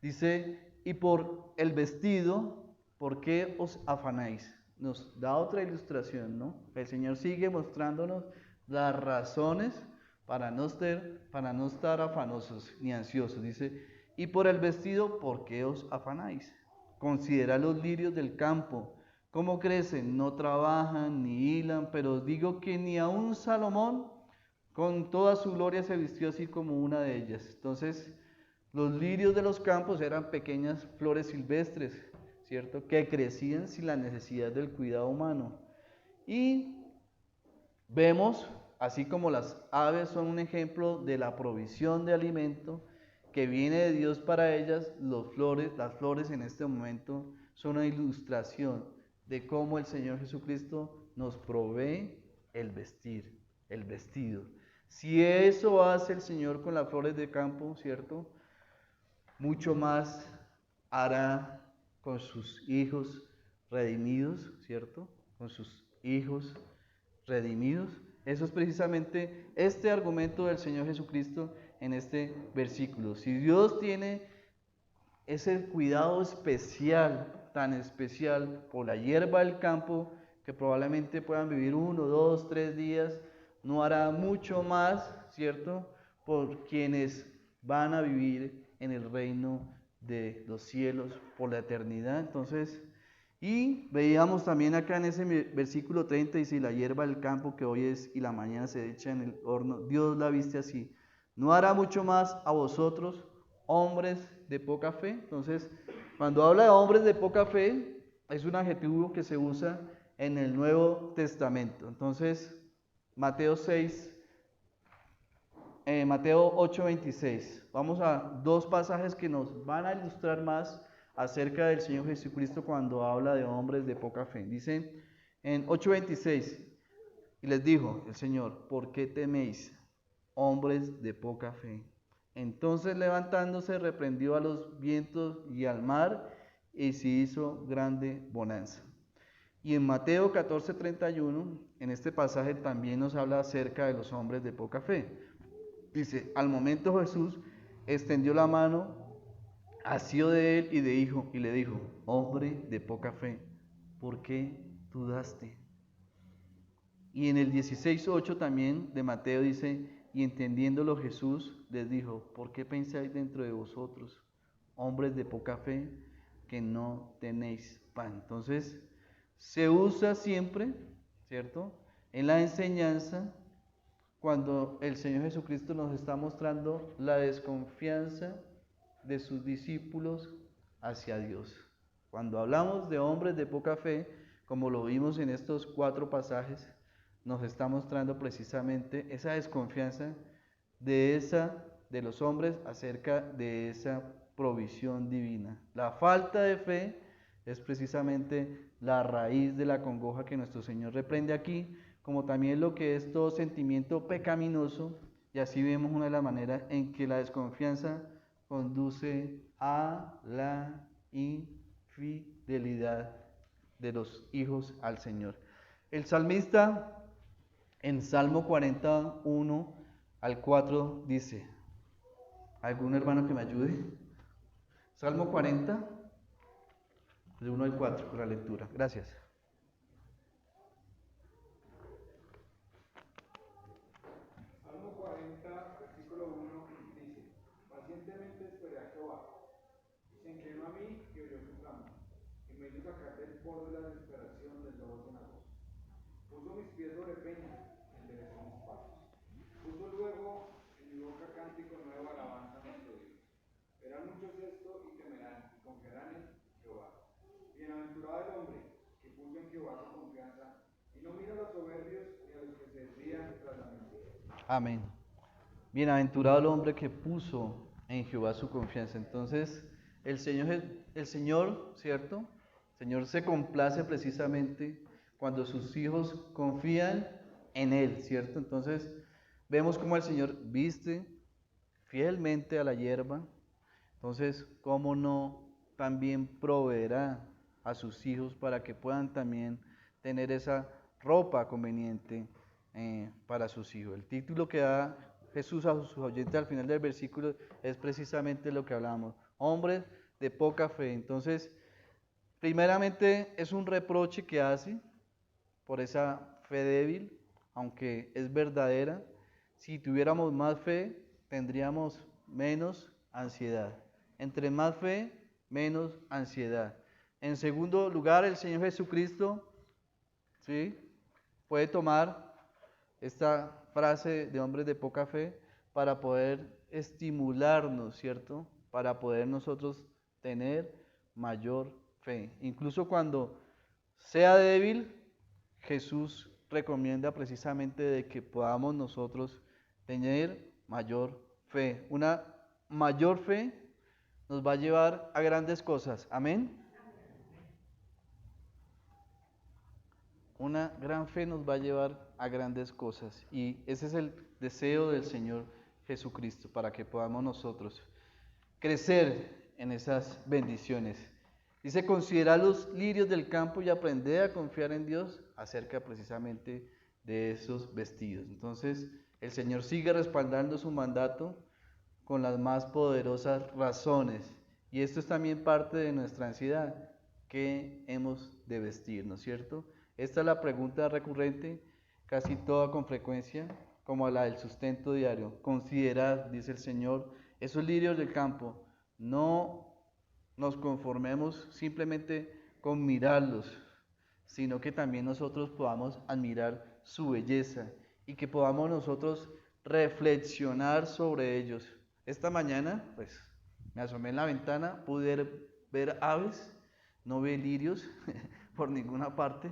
dice: y por el vestido, ¿por qué os afanáis? Nos da otra ilustración, ¿no? El Señor sigue mostrándonos las razones para no estar afanosos ni ansiosos. Dice: y por el vestido, ¿por qué os afanáis? Considerad los lirios del campo, cómo crecen, no trabajan ni hilan, pero os digo que ni aun Salomón con toda su gloria se vistió así como una de ellas. Entonces, los lirios de los campos eran pequeñas flores silvestres, ¿cierto?, que crecían sin la necesidad del cuidado humano. Y vemos, así como las aves son un ejemplo de la provisión de alimento que viene de Dios para ellas, las flores en este momento son una ilustración de cómo el Señor Jesucristo nos provee el vestido. Si eso hace el Señor con las flores de campo, ¿cierto?, mucho más hará con sus hijos redimidos, ¿cierto? Con sus hijos redimidos. Eso es precisamente este argumento del Señor Jesucristo en este versículo. Si Dios tiene ese cuidado especial, tan especial, por la hierba del campo, que probablemente puedan vivir 1, 2, 3 días, no hará mucho más, ¿cierto?, por quienes van a vivir en el reino de los cielos por la eternidad. Entonces, Y veíamos también acá en ese versículo 30, dice, la hierba del campo que hoy es y la mañana se echa en el horno, Dios la viste así. ¿No hará mucho más a vosotros, hombres de poca fe? Entonces, cuando habla de hombres de poca fe, es un adjetivo que se usa en el Nuevo Testamento. Entonces, Mateo 6, Mateo 8:26. Vamos a dos pasajes que nos van a ilustrar más acerca del Señor Jesucristo cuando habla de hombres de poca fe. Dice en 8:26, y les dijo el Señor, ¿por qué teméis, hombres de poca fe? Entonces levantándose reprendió a los vientos y al mar, y se hizo grande bonanza. Y en Mateo 14:31, en este pasaje también nos habla acerca de los hombres de poca fe. Dice, al momento Jesús extendió la mano, asió de él y le dijo, hombre de poca fe, ¿por qué dudaste? Y en el 16:8 también de Mateo dice, y entendiéndolo Jesús les dijo, ¿por qué pensáis dentro de vosotros, hombres de poca fe, que no tenéis pan? Entonces, se usa siempre, ¿cierto? En la enseñanza, cuando el Señor Jesucristo nos está mostrando la desconfianza de sus discípulos hacia Dios. Cuando hablamos de hombres de poca fe, como lo vimos en estos 4 pasajes, nos está mostrando precisamente esa desconfianza de los hombres acerca de esa provisión divina. La falta de fe es precisamente la raíz de la congoja que nuestro Señor reprende aquí, como también lo que es todo sentimiento pecaminoso, y así vemos una de las maneras en que la desconfianza conduce a la infidelidad de los hijos al Señor. El salmista en Salmo 41 al 4 dice, ¿algún hermano que me ayude? Salmo 40, de 1 al 4, con la lectura. Gracias. Salmo 40, versículo 1, dice, pacientemente esperé a Jehová, y se inclinó a mí y oyó su clamor, y me hizo sacar del pozo de la desesperación del lobo cenagoso. Puso mis pies sobre peñas, enderezó mis pasos. Puso luego en mi boca cántico nuevo, alabanza a nuestro Dios. Verán muchos esto y temerán, y confiarán en Jehová. Bienaventurado el hombre que puso en Jehová su confianza, y no mira a los soberbios ni a los que se desvían tras la mentira. Amén. Bienaventurado el hombre que puso en Jehová su confianza. Entonces, el Señor, ¿cierto? El Señor se complace precisamente cuando sus hijos confían en Él, ¿cierto? Entonces, vemos cómo el Señor viste fielmente a la hierba. Entonces, ¿cómo no también proveerá a sus hijos para que puedan también tener esa ropa conveniente para sus hijos? El título que da Jesús a sus oyentes al final del versículo es precisamente lo que hablábamos, hombres de poca fe. Entonces, primeramente es un reproche que hace por esa fe débil, aunque es verdadera. Si tuviéramos más fe, tendríamos menos ansiedad. Entre más fe, menos ansiedad. En segundo lugar, el Señor Jesucristo, ¿sí?, puede tomar esta frase de hombres de poca fe para poder estimularnos, ¿cierto? Para poder nosotros tener mayor fe. Incluso cuando sea débil, Jesús recomienda precisamente de que podamos nosotros tener mayor fe. Una mayor fe nos va a llevar a grandes cosas. Amén. Una gran fe nos va a llevar a grandes cosas. Y ese es el deseo del Señor Jesucristo, para que podamos nosotros crecer en esas bendiciones. Dice, considera los lirios del campo y aprender a confiar en Dios acerca precisamente de esos vestidos. Entonces, el Señor sigue respaldando su mandato con las más poderosas razones. Y esto es también parte de nuestra ansiedad. ¿Qué hemos de vestir, no es cierto? Esta es la pregunta recurrente, casi toda con frecuencia, como la del sustento diario. Considerad, dice el Señor, esos lirios del campo. No nos conformemos simplemente con mirarlos, sino que también nosotros podamos admirar su belleza y que podamos nosotros reflexionar sobre ellos. Esta mañana, pues, me asomé en la ventana, pude ver aves, no vi lirios por ninguna parte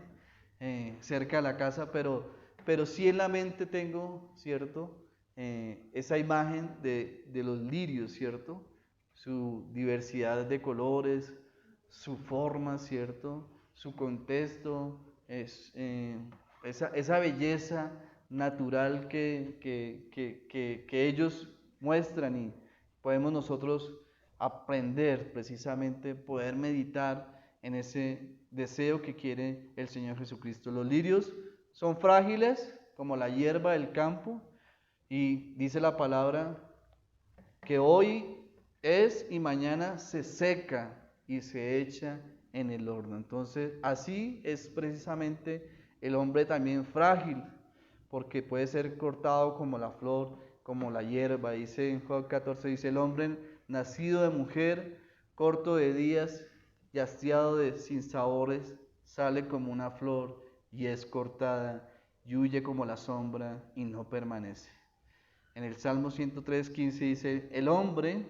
cerca de la casa, pero sí en la mente tengo, ¿cierto? Esa imagen de los lirios, ¿cierto? Su diversidad de colores, su forma, ¿cierto? Su contexto, esa belleza natural que ellos muestran y podemos nosotros aprender precisamente, poder meditar en ese deseo que quiere el Señor Jesucristo. Los lirios son frágiles como la hierba del campo y dice la palabra que hoy es y mañana se seca y se echa en el horno. Entonces, así es precisamente el hombre también frágil, porque puede ser cortado como la flor, como la hierba. Dice en Job 14, dice, el hombre nacido de mujer, corto de días y hastiado de sinsabores, sale como una flor y es cortada y huye como la sombra y no permanece. En el Salmo 103:15 dice, el hombre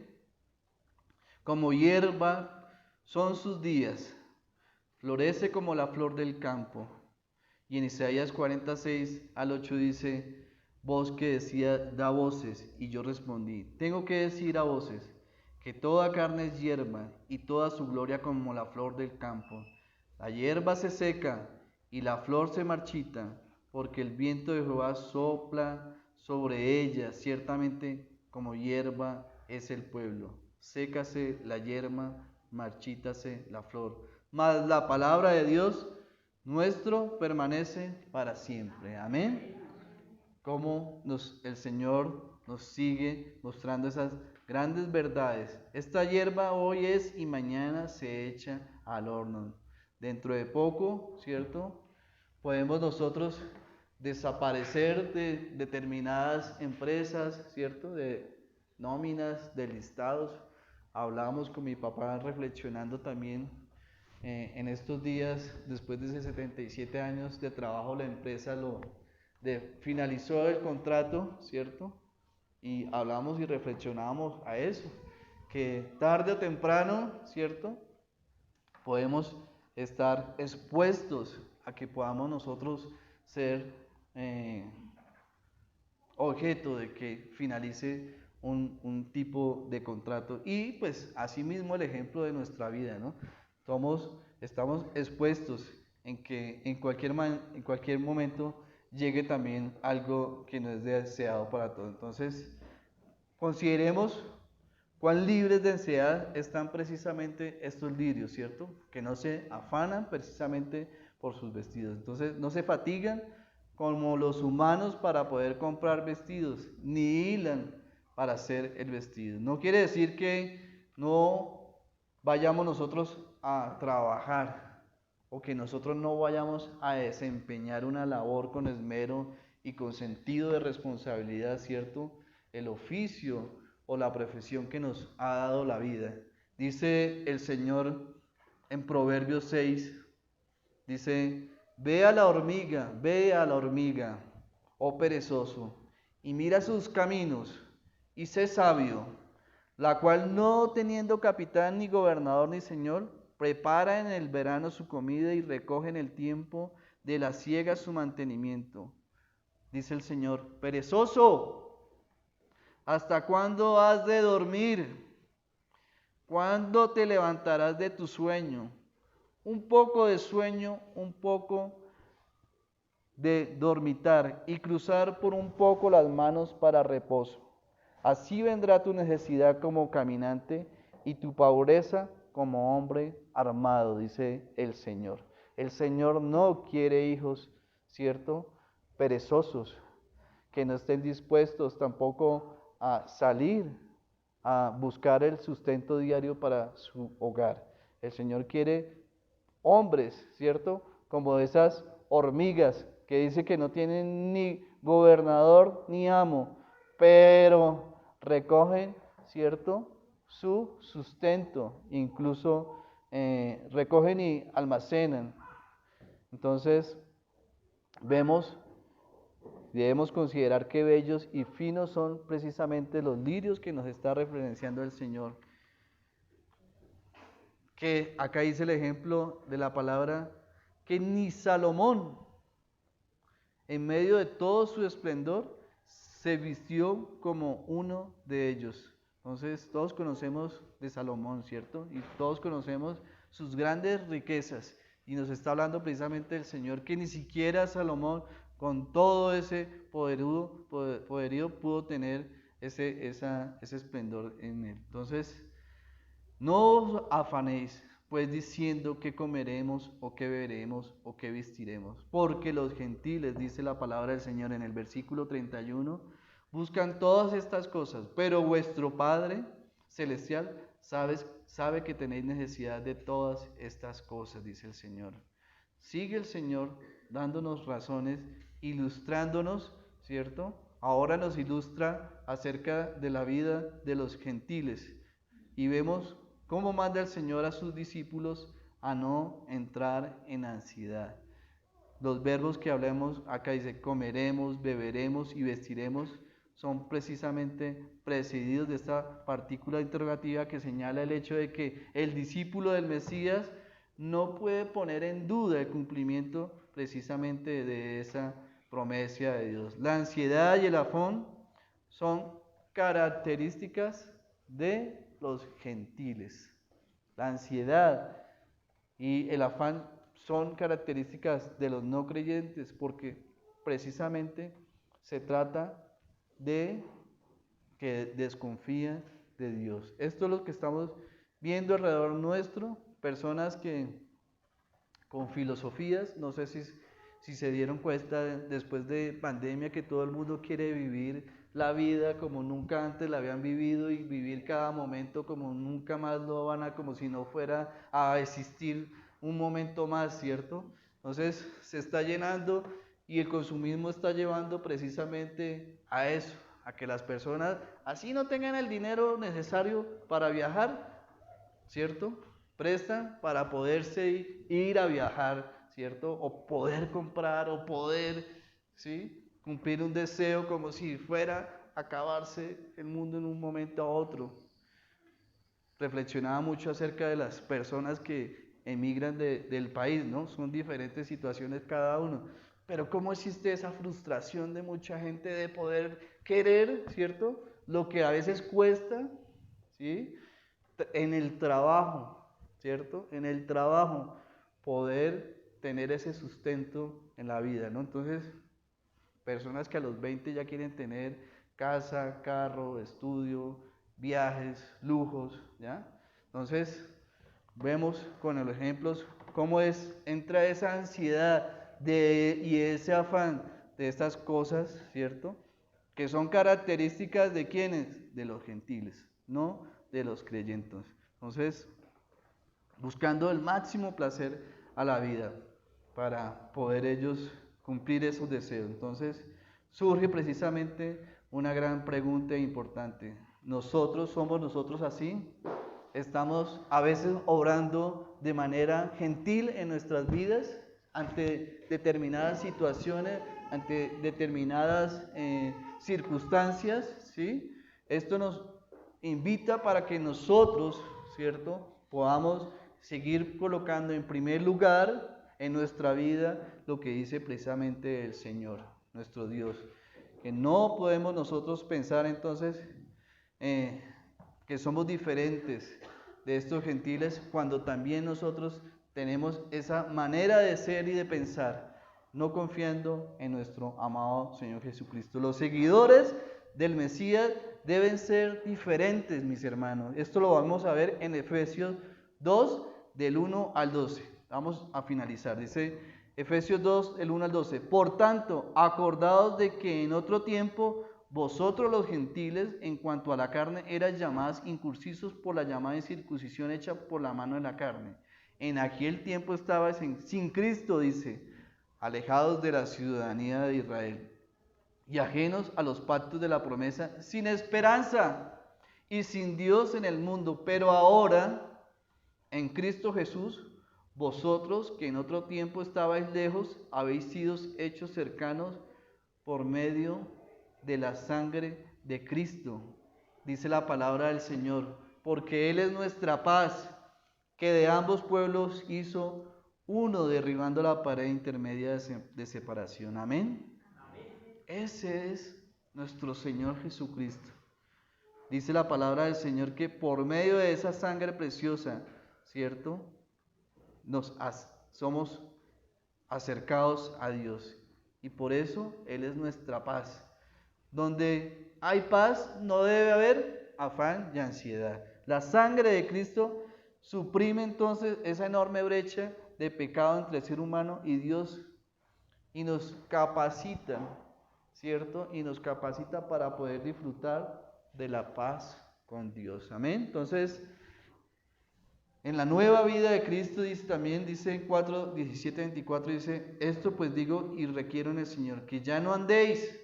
como hierba son sus días, florece como la flor del campo. Y en Isaías 46:8 dice, voz que decía, da voces, y yo respondí, tengo que decir a voces, que toda carne es hierba, y toda su gloria como la flor del campo. La hierba se seca, y la flor se marchita, porque el viento de Jehová sopla sobre ella, ciertamente como hierba es el pueblo. Sécase la hierba, marchítase la flor. Mas la palabra de Dios nuestro permanece para siempre. Amén. Como el Señor nos sigue mostrando esas grandes verdades. Esta hierba hoy es y mañana se echa al horno. Dentro de poco, ¿cierto? Podemos nosotros desaparecer de determinadas empresas, ¿cierto? De nóminas, de listados. Hablábamos con mi papá reflexionando también en estos días, después de 77 años de trabajo, la empresa finalizó el contrato, ¿cierto? Y hablamos y reflexionábamos a eso, que tarde o temprano, ¿cierto? Podemos estar expuestos a que podamos nosotros ser objeto de que finalice un tipo de contrato. Y pues asimismo el ejemplo de nuestra vida, ¿no? Estamos expuestos en que en cualquier momento llegue también algo que no es deseado para todos. Entonces, consideremos cuán libres de ansiedad están precisamente estos lirios, ¿cierto? Que no se afanan precisamente por sus vestidos. Entonces, no se fatigan como los humanos para poder comprar vestidos, ni hilan para hacer el vestido. No quiere decir que no vayamos nosotros a trabajar o que nosotros no vayamos a desempeñar una labor con esmero y con sentido de responsabilidad, ¿cierto? El oficio o la profesión que nos ha dado la vida. Dice el Señor en Proverbios 6, dice, ve a la hormiga, oh perezoso, y mira sus caminos, y sé sabio, la cual no teniendo capitán, ni gobernador, ni señor, prepara en el verano su comida y recoge en el tiempo de la siega su mantenimiento. Dice el Señor, perezoso, ¿hasta cuándo has de dormir? ¿Cuándo te levantarás de tu sueño? Un poco de sueño, un poco de dormitar y cruzar por un poco las manos para reposo. Así vendrá tu necesidad como caminante y tu pobreza como hombre armado, dice el Señor. El Señor no quiere hijos, ¿cierto? Perezosos, que no estén dispuestos tampoco a salir a buscar el sustento diario para su hogar. El Señor quiere hombres, ¿cierto? Como esas hormigas que dice que no tienen ni gobernador ni amo, pero recogen, ¿cierto? Su sustento, incluso recogen y almacenan. Entonces, debemos considerar qué bellos y finos son precisamente los lirios que nos está referenciando el Señor. Que acá dice el ejemplo de la palabra, que ni Salomón, en medio de todo su esplendor, se vistió como uno de ellos. Entonces, todos conocemos de Salomón, ¿cierto? Y todos conocemos sus grandes riquezas. Y nos está hablando precisamente del Señor, que ni siquiera Salomón, con todo ese poderío, pudo tener ese esplendor en él. Entonces, no os afanéis, pues diciendo qué comeremos, o qué beberemos, o qué vestiremos. Porque los gentiles, dice la palabra del Señor en el versículo 31, buscan todas estas cosas, pero vuestro Padre Celestial sabe que tenéis necesidad de todas estas cosas, dice el Señor. Sigue el Señor dándonos razones, ilustrándonos, ¿cierto? Ahora nos ilustra acerca de la vida de los gentiles. Y vemos cómo manda el Señor a sus discípulos a no entrar en ansiedad. Los verbos que hablamos acá dice comeremos, beberemos y vestiremos son precisamente precedidos de esta partícula interrogativa que señala el hecho de que el discípulo del Mesías no puede poner en duda el cumplimiento precisamente de esa promesa de Dios. La ansiedad y el afán son características de los gentiles. La ansiedad y el afán son características de los no creyentes porque precisamente se trata de que desconfían de Dios. Esto es lo que estamos viendo alrededor nuestro, personas que con filosofías, no sé si se dieron cuenta después de pandemia que todo el mundo quiere vivir la vida como nunca antes la habían vivido y vivir cada momento como nunca más lo van a, como si no fuera a existir un momento más, ¿cierto? Entonces se está llenando y el consumismo está llevando precisamente a eso, a que las personas así no tengan el dinero necesario para viajar, ¿cierto? Prestan para poderse ir a viajar, ¿cierto? O poder comprar o poder, ¿sí? Cumplir un deseo como si fuera a acabarse el mundo en un momento a otro. Reflexionaba mucho acerca de las personas que emigran del país, ¿no? Son diferentes situaciones cada uno, pero cómo existe esa frustración de mucha gente de poder querer, ¿cierto? Lo que a veces cuesta, ¿sí? En el trabajo, ¿cierto? En el trabajo, poder tener ese sustento en la vida, ¿no? Entonces, personas que a los 20 ya quieren tener casa, carro, estudio, viajes, lujos, ¿ya? Entonces, vemos con los ejemplos cómo entra esa ansiedad y ese afán de estas cosas, ¿cierto? Que son características de ¿quiénes? De los gentiles, no de los creyentes. Entonces, buscando el máximo placer a la vida para poder ellos cumplir esos deseos. Entonces, surge precisamente una gran pregunta importante. ¿Somos nosotros así? ¿Estamos a veces obrando de manera gentil en nuestras vidas ante determinadas situaciones, ante determinadas circunstancias? ¿Sí? Esto nos invita para que nosotros, ¿cierto?, podamos seguir colocando en primer lugar en nuestra vida lo que dice precisamente el Señor, nuestro Dios. Que no podemos nosotros pensar entonces que somos diferentes de estos gentiles cuando también nosotros tenemos esa manera de ser y de pensar, no confiando en nuestro amado Señor Jesucristo. Los seguidores del Mesías deben ser diferentes, mis hermanos. Esto lo vamos a ver en Efesios 2, del 1 al 12. Vamos a finalizar. Dice Efesios 2, del 1 al 12. Por tanto, acordaos de que en otro tiempo vosotros los gentiles, en cuanto a la carne, erais llamados incircuncisos por la llamada incircuncisión hecha por la mano de la carne. En aquel tiempo estabais sin Cristo, dice, alejados de la ciudadanía de Israel y ajenos a los pactos de la promesa, sin esperanza y sin Dios en el mundo. Pero ahora, en Cristo Jesús, vosotros que en otro tiempo estabais lejos, habéis sido hechos cercanos por medio de la sangre de Cristo, dice la palabra del Señor, porque Él es nuestra paz, que de ambos pueblos hizo uno, derribando la pared intermedia de separación. Amén. Ese es nuestro Señor Jesucristo. Dice la palabra del Señor que por medio de esa sangre preciosa, ¿cierto? Somos acercados a Dios. Y por eso Él es nuestra paz. Donde hay paz no debe haber afán y ansiedad. La sangre de Cristo suprime entonces esa enorme brecha de pecado entre el ser humano y Dios y nos capacita, ¿cierto? Y nos capacita para poder disfrutar de la paz con Dios. Amén. Entonces, en la nueva vida de Cristo dice 4, 17, 24, dice, esto pues digo y requiero en el Señor, que ya no andéis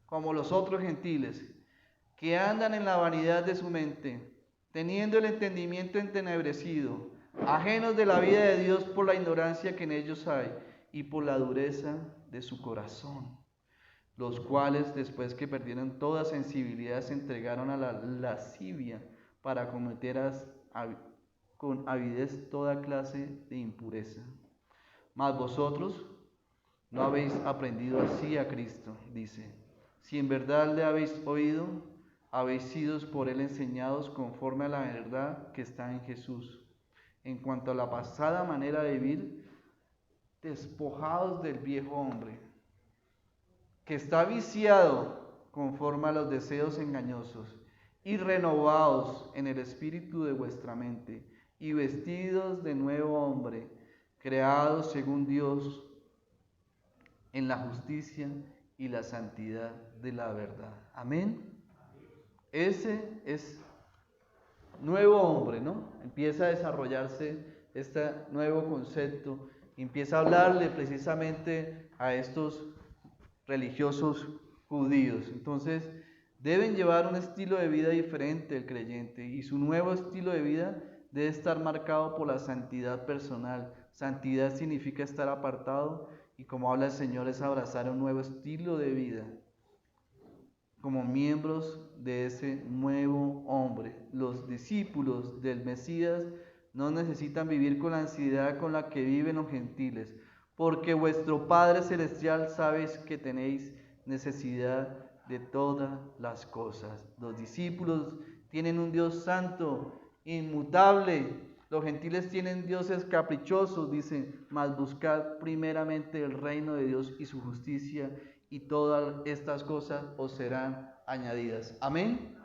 como los otros gentiles, que andan en la vanidad de su mente, teniendo el entendimiento entenebrecido, ajenos de la vida de Dios por la ignorancia que en ellos hay y por la dureza de su corazón, los cuales después que perdieron toda sensibilidad se entregaron a la lascivia para cometer con avidez toda clase de impureza. Mas vosotros no habéis aprendido así a Cristo, dice. Si en verdad le habéis oído, habéis sido por él enseñados conforme a la verdad que está en Jesús. En cuanto a la pasada manera de vivir, despojados del viejo hombre, que está viciado conforme a los deseos engañosos, y renovados en el espíritu de vuestra mente, y vestidos de nuevo hombre, creados según Dios, en la justicia y la santidad de la verdad. Amén. Ese es nuevo hombre, ¿no? Empieza a desarrollarse este nuevo concepto, empieza a hablarle precisamente a estos religiosos judíos. Entonces, deben llevar un estilo de vida diferente el creyente y su nuevo estilo de vida debe estar marcado por la santidad personal. Santidad significa estar apartado y como habla el Señor es abrazar un nuevo estilo de vida como miembros de ese nuevo hombre. Los discípulos del Mesías no necesitan vivir con la ansiedad con la que viven los gentiles, porque vuestro Padre Celestial sabe que tenéis necesidad de todas las cosas. Los discípulos tienen un Dios santo, inmutable. Los gentiles tienen dioses caprichosos, dicen, mas buscad primeramente el reino de Dios y su justicia, y todas estas cosas os serán añadidas. Amén.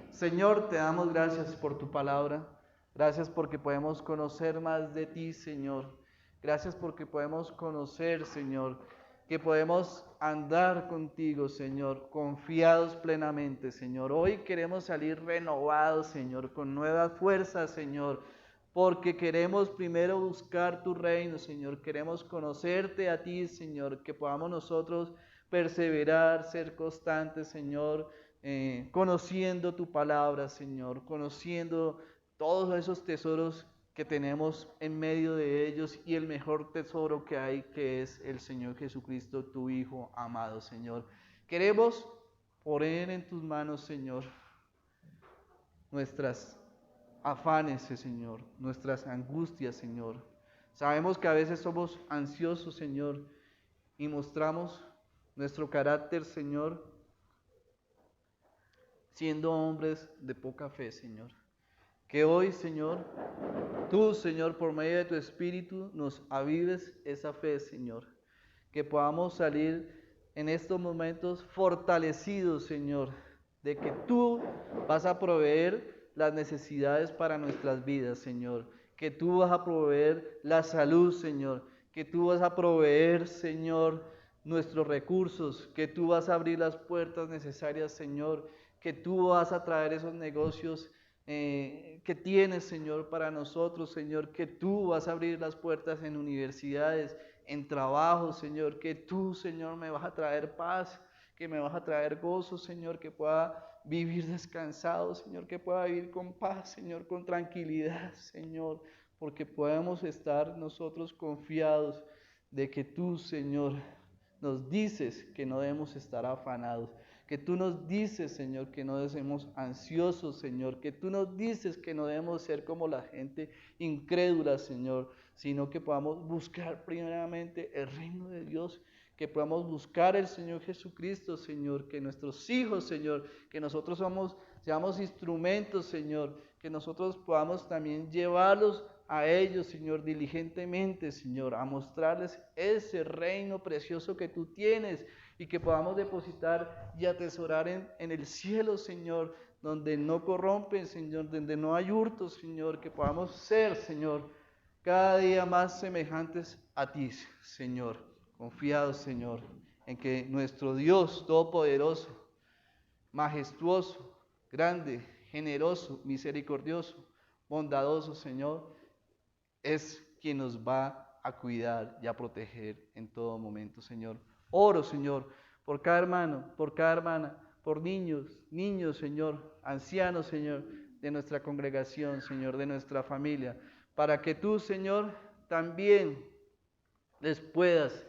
Señor, te damos gracias por tu palabra. Gracias porque podemos conocer más de ti, Señor. Gracias porque podemos conocer, Señor, que podemos andar contigo, Señor, confiados plenamente, Señor. Hoy queremos salir renovados, Señor, con nuevas fuerzas, Señor, porque queremos primero buscar tu reino, Señor. Queremos conocerte a ti, Señor, que podamos nosotros perseverar, ser constantes, Señor, conociendo tu palabra, Señor, conociendo todos esos tesoros que tenemos en medio de ellos y el mejor tesoro que hay, que es el Señor Jesucristo, tu Hijo amado, Señor. Queremos poner en tus manos, Señor, nuestras afanes, Señor, nuestras angustias, Señor. Sabemos que a veces somos ansiosos, Señor, y mostramos nuestro carácter, Señor, siendo hombres de poca fe, Señor. Que hoy, Señor, tú, Señor, por medio de tu Espíritu, nos avives esa fe, Señor. Que podamos salir en estos momentos fortalecidos, Señor, de que tú vas a proveer las necesidades para nuestras vidas, Señor. Que tú vas a proveer la salud, Señor. Que tú vas a proveer, Señor, nuestros recursos, que tú vas a abrir las puertas necesarias, Señor, que tú vas a traer esos negocios que tienes, Señor, para nosotros, Señor, que tú vas a abrir las puertas en universidades, en trabajo, Señor, que tú, Señor, me vas a traer paz, que me vas a traer gozo, Señor, que pueda vivir descansado, Señor, que pueda vivir con paz, Señor, con tranquilidad, Señor, porque podemos estar nosotros confiados de que tú, Señor, nos dices que no debemos estar afanados, que tú nos dices, Señor, que no debemos ansiosos, Señor, que tú nos dices que no debemos ser como la gente incrédula, Señor, sino que podamos buscar primeramente el reino de Dios, que podamos buscar el Señor Jesucristo, Señor, que nuestros hijos, Señor, que nosotros seamos instrumentos, Señor, que nosotros podamos también llevarlos a ellos, Señor, diligentemente, Señor, a mostrarles ese reino precioso que tú tienes y que podamos depositar y atesorar en el cielo, Señor, donde no corrompen, Señor, donde no hay hurto, Señor, que podamos ser, Señor, cada día más semejantes a ti, Señor, confiados, Señor, en que nuestro Dios Todopoderoso, majestuoso, grande, generoso, misericordioso, bondadoso, Señor, es quien nos va a cuidar y a proteger en todo momento, Señor. Oro, Señor, por cada hermano, por cada hermana, por niños, Señor, ancianos, Señor, de nuestra congregación, Señor, de nuestra familia, para que tú, Señor, también les puedas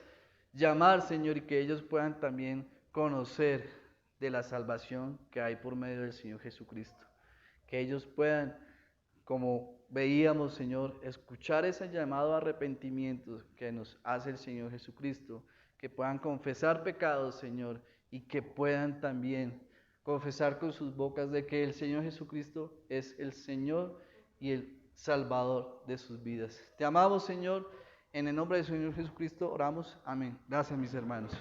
llamar, Señor, y que ellos puedan también conocer de la salvación que hay por medio del Señor Jesucristo. Que ellos puedan, como veíamos, Señor, escuchar ese llamado a arrepentimiento que nos hace el Señor Jesucristo, que puedan confesar pecados, Señor, y que puedan también confesar con sus bocas de que el Señor Jesucristo es el Señor y el Salvador de sus vidas. Te amamos, Señor, en el nombre del Señor Jesucristo oramos, amén. Gracias, mis hermanos.